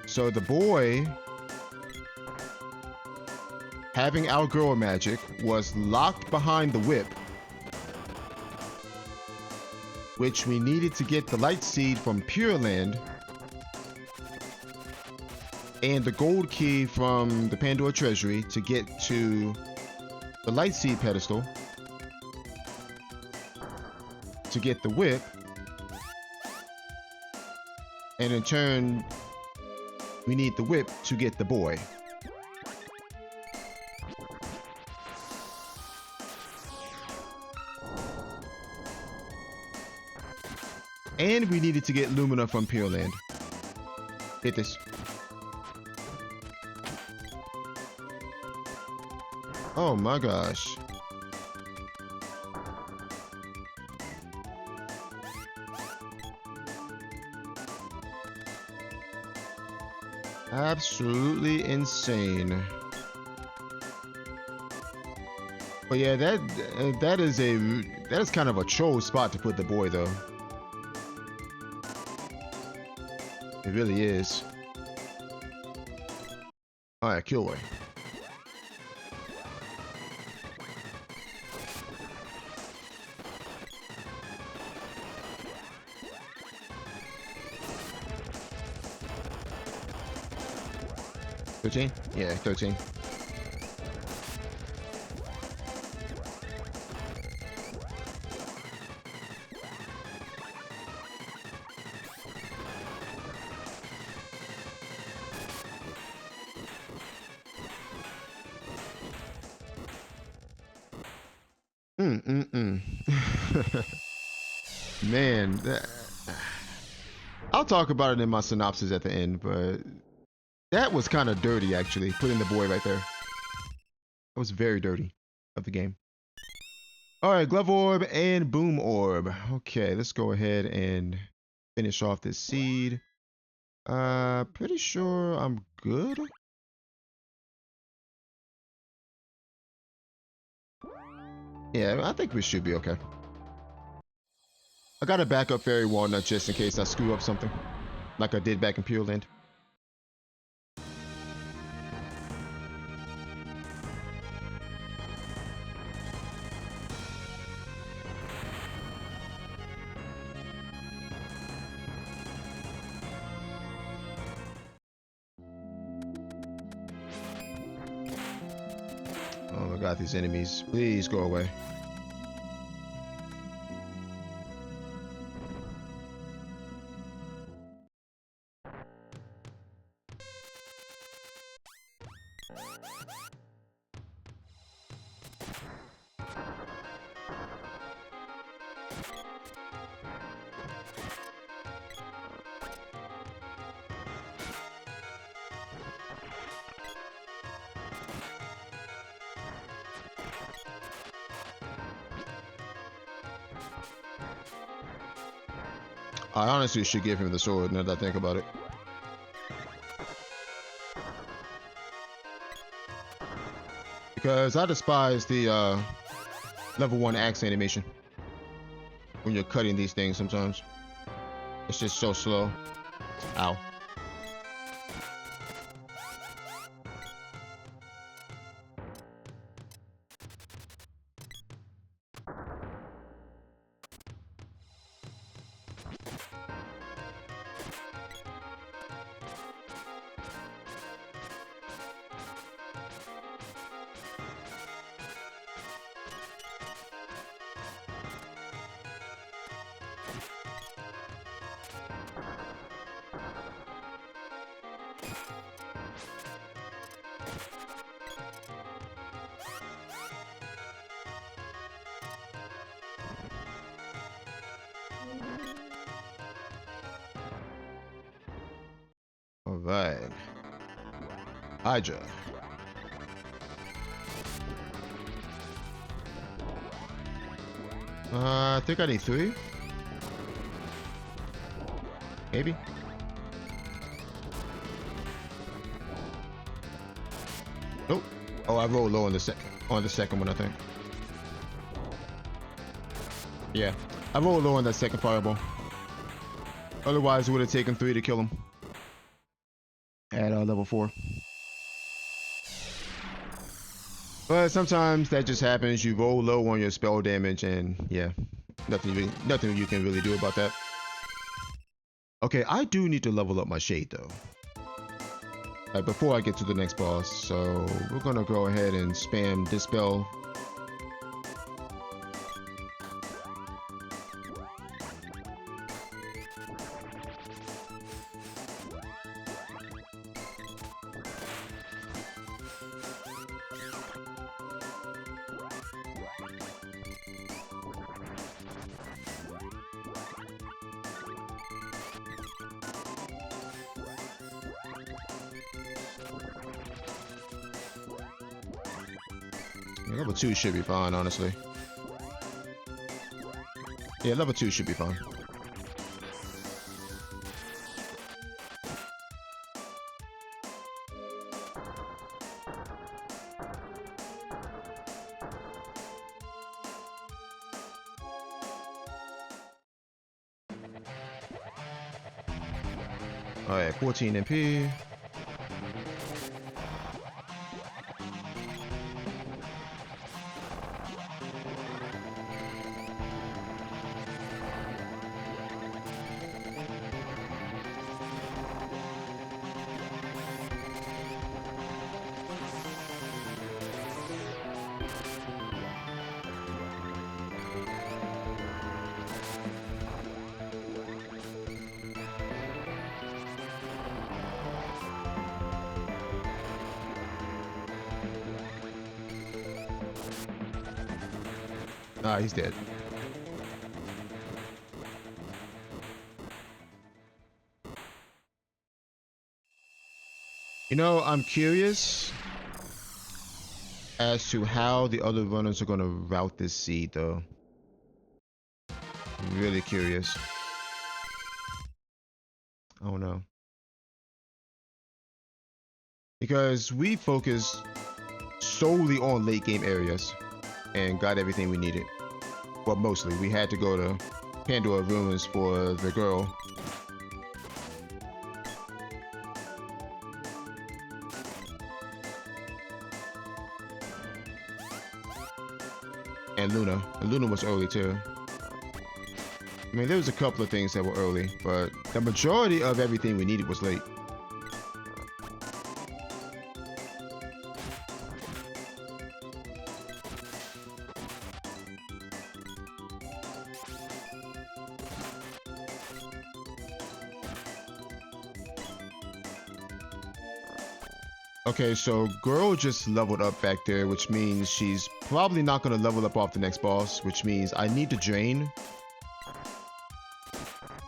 So the boy, having outgrown magic, was locked behind the whip, which we needed to get the light seed from Pure Land and the gold key from the Pandora Treasury to get to the light seed pedestal to get the whip, and in turn we need the whip to get the boy. And we needed to get Lumina from Pure Land. Hit this. Oh my gosh. Absolutely insane. But yeah, that is kind of a troll spot to put the boy though. It really is. All right, kill away. $13? Yeah, 13. Man, I'll talk about it in my synopsis at the end, but that was kind of dirty actually, putting the boy right there. That was very dirty of the game. Alright, Glove Orb and Boom Orb. Okay, let's go ahead and finish off this seed. Pretty sure I'm good. Yeah, I think we should be okay. I got a backup Fairy Walnut just in case I screw up something, like I did back in Pure Land. Oh my god, these enemies. Please go away. I honestly should give him the sword now that I think about it. Because I despise the level 1 axe animation when you're cutting these things sometimes. It's just so slow. Ow. Alright. Hydra. I think I need 3. Maybe. Nope. Oh, I rolled low on the second one, I think. Yeah, I rolled low on that second fireball. Otherwise, it would have taken 3 to kill him at level 4. But sometimes that just happens. You roll low on your spell damage, and yeah, nothing you can really do about that. Okay, I do need to level up my shade though. Before I get to the next boss, so we're gonna go ahead and spam Dispel. Level 2 should be fine, honestly. Yeah, level 2 should be fine. Alright, 14 MP. Ah, he's dead. You know, I'm curious as to how the other runners are gonna route this seed, though. I'm really curious. I don't know. Because we focused solely on late game areas and got everything we needed. Well, mostly. We had to go to Pandora Ruins for the girl. And Luna. And Luna was early too. I mean, there was a couple of things that were early, but the majority of everything we needed was late. Okay, so girl just leveled up back there, which means she's probably not going to level up off the next boss, which means I need to drain.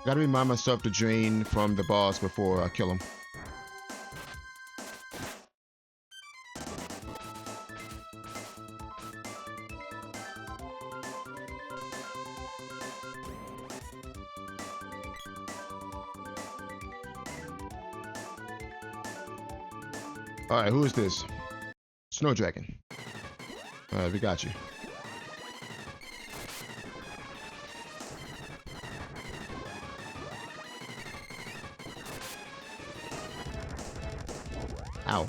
Gotta remind myself to drain from the boss before I kill him. Alright, who is this? Snow Dragon. Alright, we got you. Ow.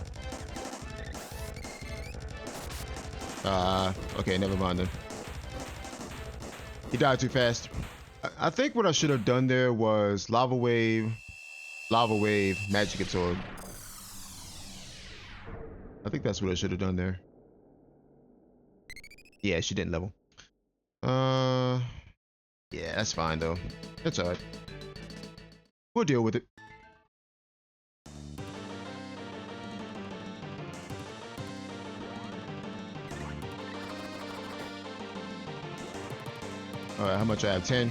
Okay, never mind then. He died too fast. I think what I should have done there was Lava Wave, Magic Absorb. I think that's what I should have done there. Yeah, she didn't level. Yeah, that's fine though. That's alright. We'll deal with it. Alright, how much I have? 10?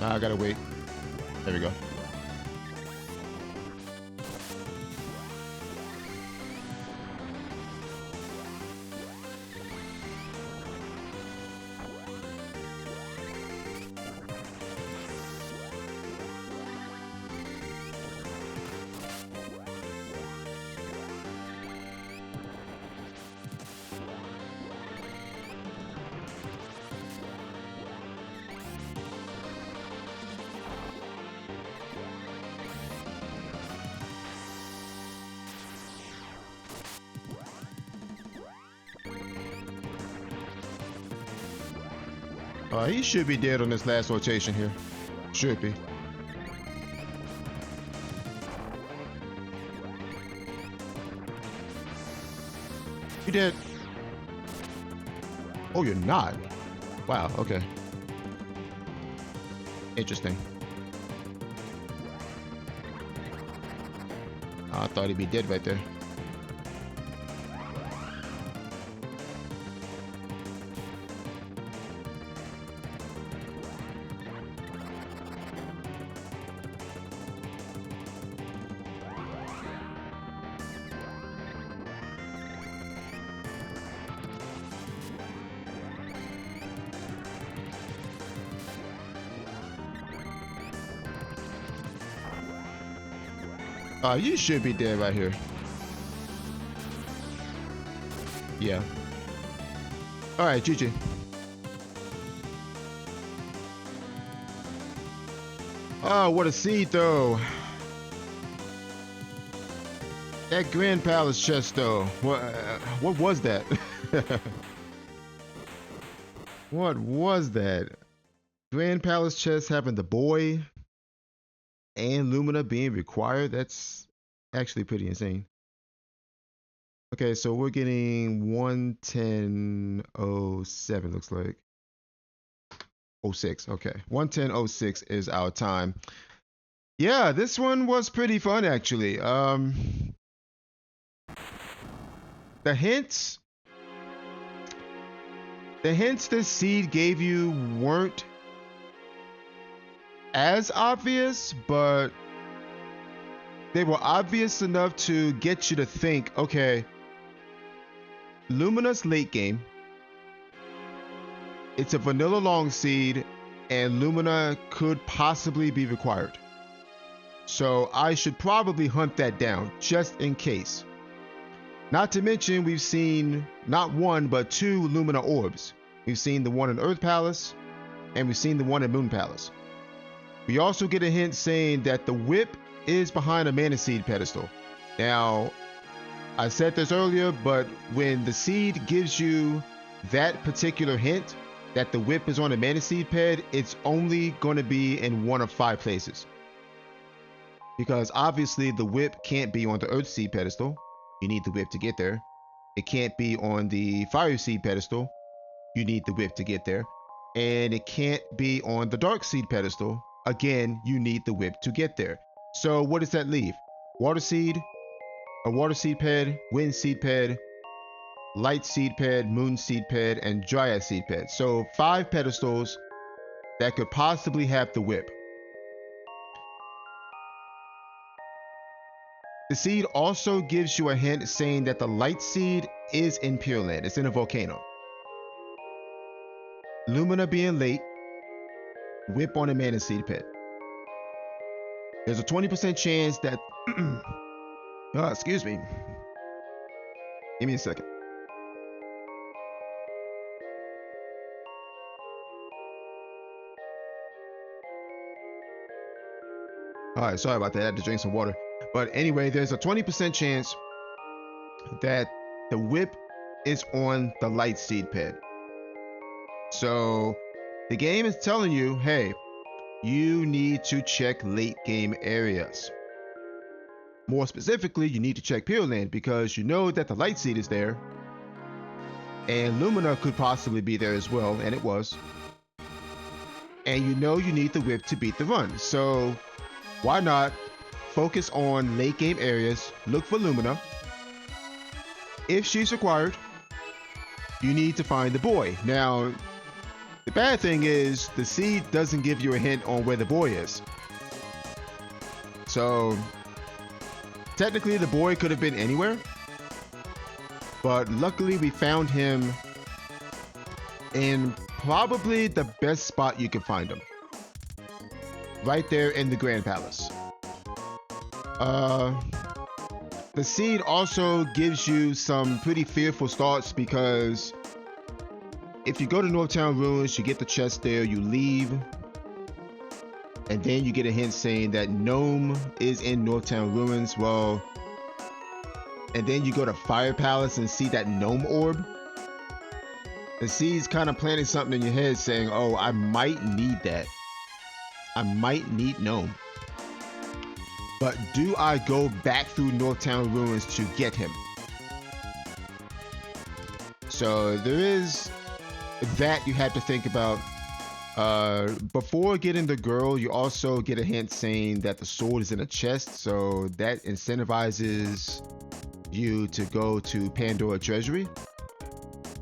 I gotta wait. There we go. He should be dead on this last rotation here. Should be. You did. Oh, you're not. Wow, okay. Interesting. I thought he'd be dead right there. You should be dead right here. Yeah. Alright, GG. Oh, what a seed though. That Grand Palace chest though. What was that? What was that? Grand Palace chest having the boy and Lumina being required? That's actually pretty insane. Okay, so we're getting 110.07 looks like. 06, okay. 110.06 is our time. Yeah, this one was pretty fun actually. The hints this seed gave you weren't as obvious, but they were obvious enough to get you to think, okay, Lumina's late game. It's a vanilla long seed, and Lumina could possibly be required. So I should probably hunt that down, just in case. Not to mention, we've seen not one, but 2 Lumina orbs. We've seen the one in Earth Palace, and we've seen the one in Moon Palace. We also get a hint saying that the whip is behind a Mana Seed pedestal. Now, I said this earlier, but when the seed gives you that particular hint that the whip is on a Mana Seed ped, it's only going to be in one of 5 places. Because obviously the whip can't be on the Earth Seed pedestal. You need the whip to get there. It can't be on the Fire Seed pedestal. You need the whip to get there. And it can't be on the Dark Seed pedestal. Again, you need the whip to get there. So what does that leave? Water Seed, a Water Seed ped, Wind Seed ped, Light Seed ped, Moon Seed ped, and Dryad Seed ped. So 5 pedestals that could possibly have the whip. The seed also gives you a hint saying that the Light Seed is in Pure Land. It's in a volcano. Lumina being late, whip on a Mana Seed ped. There's a 20% chance that excuse me. Give me a second. Alright, sorry about that. I had to drink some water. But anyway, there's a 20% chance that the whip is on the Light Seed ped. So the game is telling you, hey, you need to check late game areas. More specifically, you need to check Pure Land because you know that the Light Seed is there. And Lumina could possibly be there as well, and it was. And you know you need the whip to beat the run. So why not focus on late game areas, look for Lumina. If she's required, you need to find the boy. Now, the bad thing is the seed doesn't give you a hint on where the boy is. So technically the boy could have been anywhere, but luckily we found him in probably the best spot you can find him. Right there in the Grand Palace. The seed also gives you some pretty fearful starts because if you go to Northtown Ruins, you get the chest there, you leave, and then you get a hint saying that Gnome is in Northtown Ruins. Well, and then you go to Fire Palace and see that Gnome orb. The seed's kind of planting something in your head saying, oh, I might need that. I might need Gnome. But do I go back through Northtown Ruins to get him? So there is that you have to think about. Before getting the girl, you also get a hint saying that the sword is in a chest, so that incentivizes you to go to Pandora Treasury,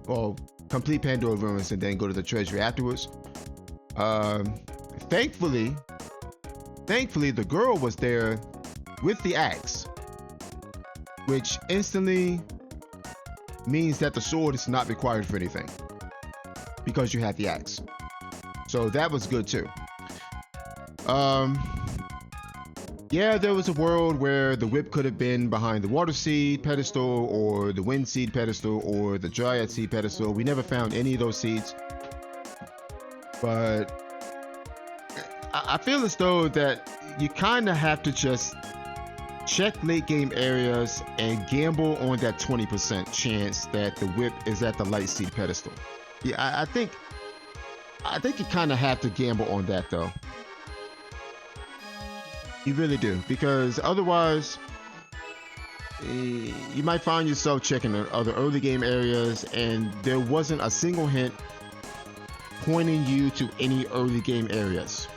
or complete Pandora Ruins and then go to the Treasury afterwards. Thankfully, the girl was there with the axe, which instantly means that the sword is not required for anything because you have the axe. So that was good too. Yeah, there was a world where the whip could have been behind the water seed pedestal or the wind seed pedestal or the dryad seed pedestal. We never found any of those seeds. But I feel as though that you kind of have to just check late game areas and gamble on that 20% chance that the whip is at the light seed pedestal. Yeah, I think you kind of have to gamble on that though. You really do, because otherwise you might find yourself checking the other early game areas and there wasn't a single hint pointing you to any early game areas.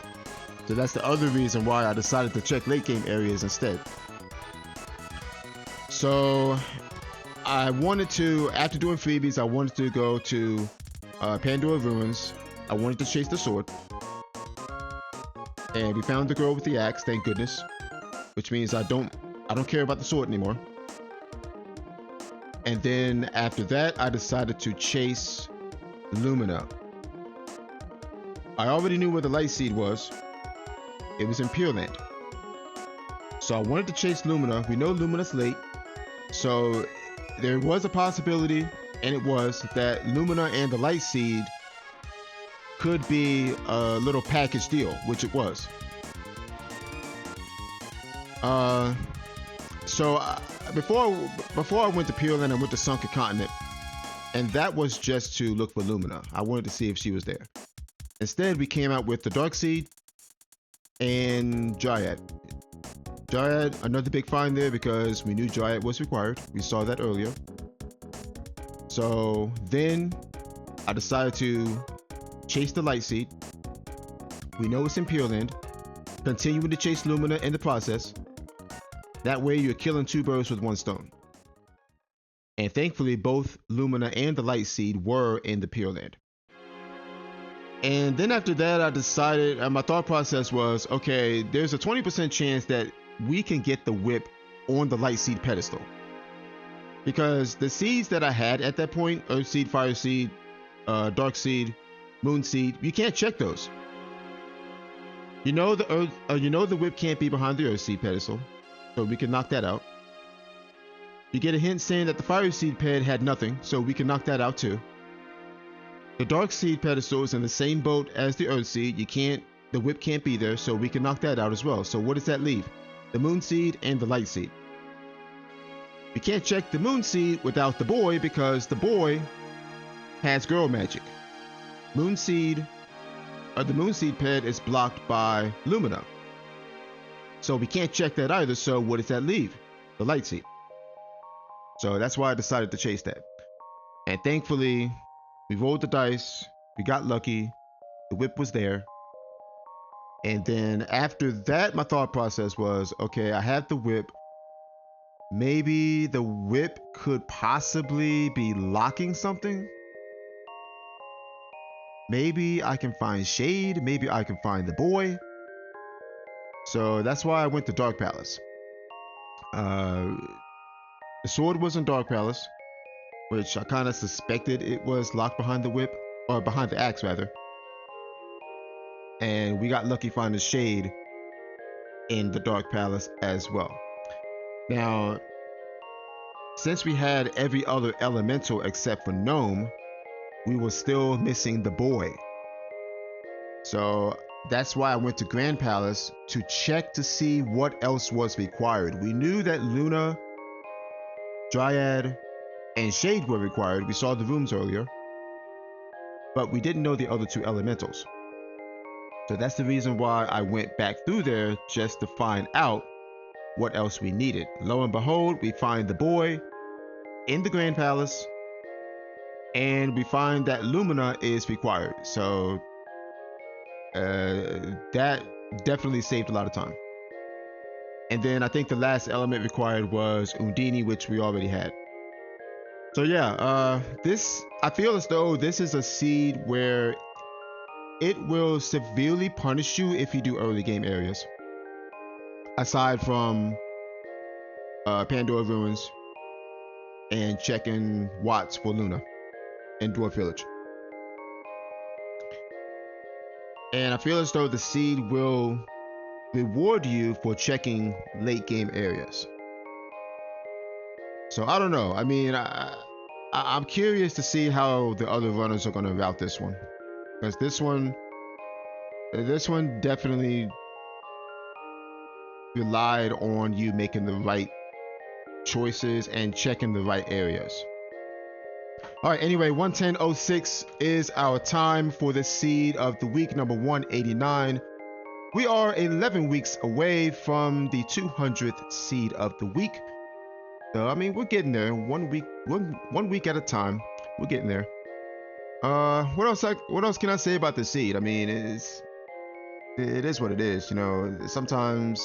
So that's the other reason why I decided to check late game areas instead. So I wanted to, after doing freebies, I wanted to go to Pandora Ruins. I wanted to chase the sword. And we found the girl with the axe, thank goodness. Which means I don't care about the sword anymore. And then after that, I decided to chase Lumina. I already knew where the light seed was. It was in Pure Land. So I wanted to chase Lumina. We know Lumina's late. So there was a possibility, and it was, that Lumina and the light seed could be a little package deal, which it was. Before I went to Pure Land, I went to Sunken Continent, and that was just to look for Lumina. I wanted to see if she was there. Instead, we came out with the Dark Seed and Dryad. Dryad, another big find there because we knew Dryad was required. We saw that earlier. So then I decided to chase the light seed. We know it's in Pure Land. Continuing to chase Lumina in the process. That way you're killing two birds with one stone. And thankfully both Lumina and the light seed were in the Pure Land. And then after that I decided, my thought process was, okay, there's a 20% chance that we can get the whip on the light seed pedestal. Because the seeds that I had at that point, earth seed, fire seed, dark seed, moon seed, you can't check those. You know the whip can't be behind the earth seed pedestal, so we can knock that out. You get a hint saying that the fire seed ped had nothing, so we can knock that out too. The dark seed pedestal is in the same boat as the earth seed. The whip can't be there, so we can knock that out as well. So what does that leave? The moon seed and the light seed. We can't check the moon seed without the boy because the boy has girl magic. The moon seed ped is blocked by Lumina. So we can't check that either, so what does that leave? The light seed. So that's why I decided to chase that. And thankfully, we rolled the dice, we got lucky, the whip was there. And then after that, my thought process was, okay, I have the whip. Maybe the whip could possibly be locking something. Maybe I can find Shade. Maybe I can find the boy. So that's why I went to Dark Palace. The sword was in Dark Palace, which I kind of suspected it was locked behind the whip, or behind the axe rather. And we got lucky finding Shade in the Dark Palace as well. Now, since we had every other elemental except for Gnome, we were still missing the boy. So that's why I went to Grand Palace to check to see what else was required. We knew that Luna, Dryad, and Shade were required. We saw the rooms earlier. But we didn't know the other two elementals. So that's the reason why I went back through there, just to find out what else we needed. Lo and behold, we find the boy in the Grand Palace, and we find that Lumina is required. So that definitely saved a lot of time. And then I think the last element required was Undini, which we already had. So yeah, I feel as though this is a seed where it will severely punish you if you do early game areas. Aside from Pandora Ruins and checking Watts for Luna and Dwarf Village. And I feel as though the seed will reward you for checking late game areas. So I don't know. I mean, I'm curious to see how the other runners are going to route this one, because this one definitely relied on you making the right choices and checking the right areas. All right, anyway, 110.06 is our time for the seed of the week, number 189. We are 11 weeks away from the 200th seed of the week. So, I mean, we're getting there. One week at a time. We're getting there. What else can I say about the seed? I mean, it is what it is. You know, sometimes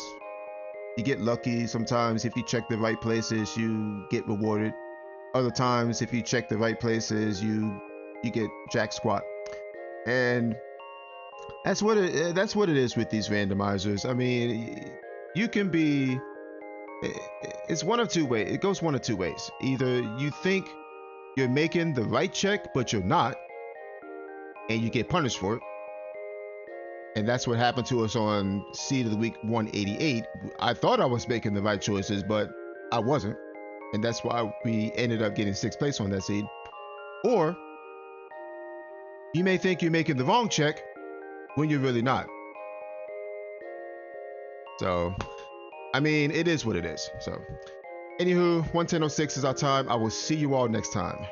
you get lucky. Sometimes if you check the right places, you get rewarded. Other times, if you check the right places, you get jack squat. And that's what it is with these randomizers. I mean, you can be. It's one of two ways. It goes one of two ways. Either you think you're making the right check, but you're not, and you get punished for it. And that's what happened to us on Seed of the Week 188. I thought I was making the right choices, but I wasn't. And that's why we ended up getting 6th place on that seed. Or you may think you're making the wrong check when you're really not. So, I mean, it is what it is. So, anywho, 110.06 is our time. I will see you all next time.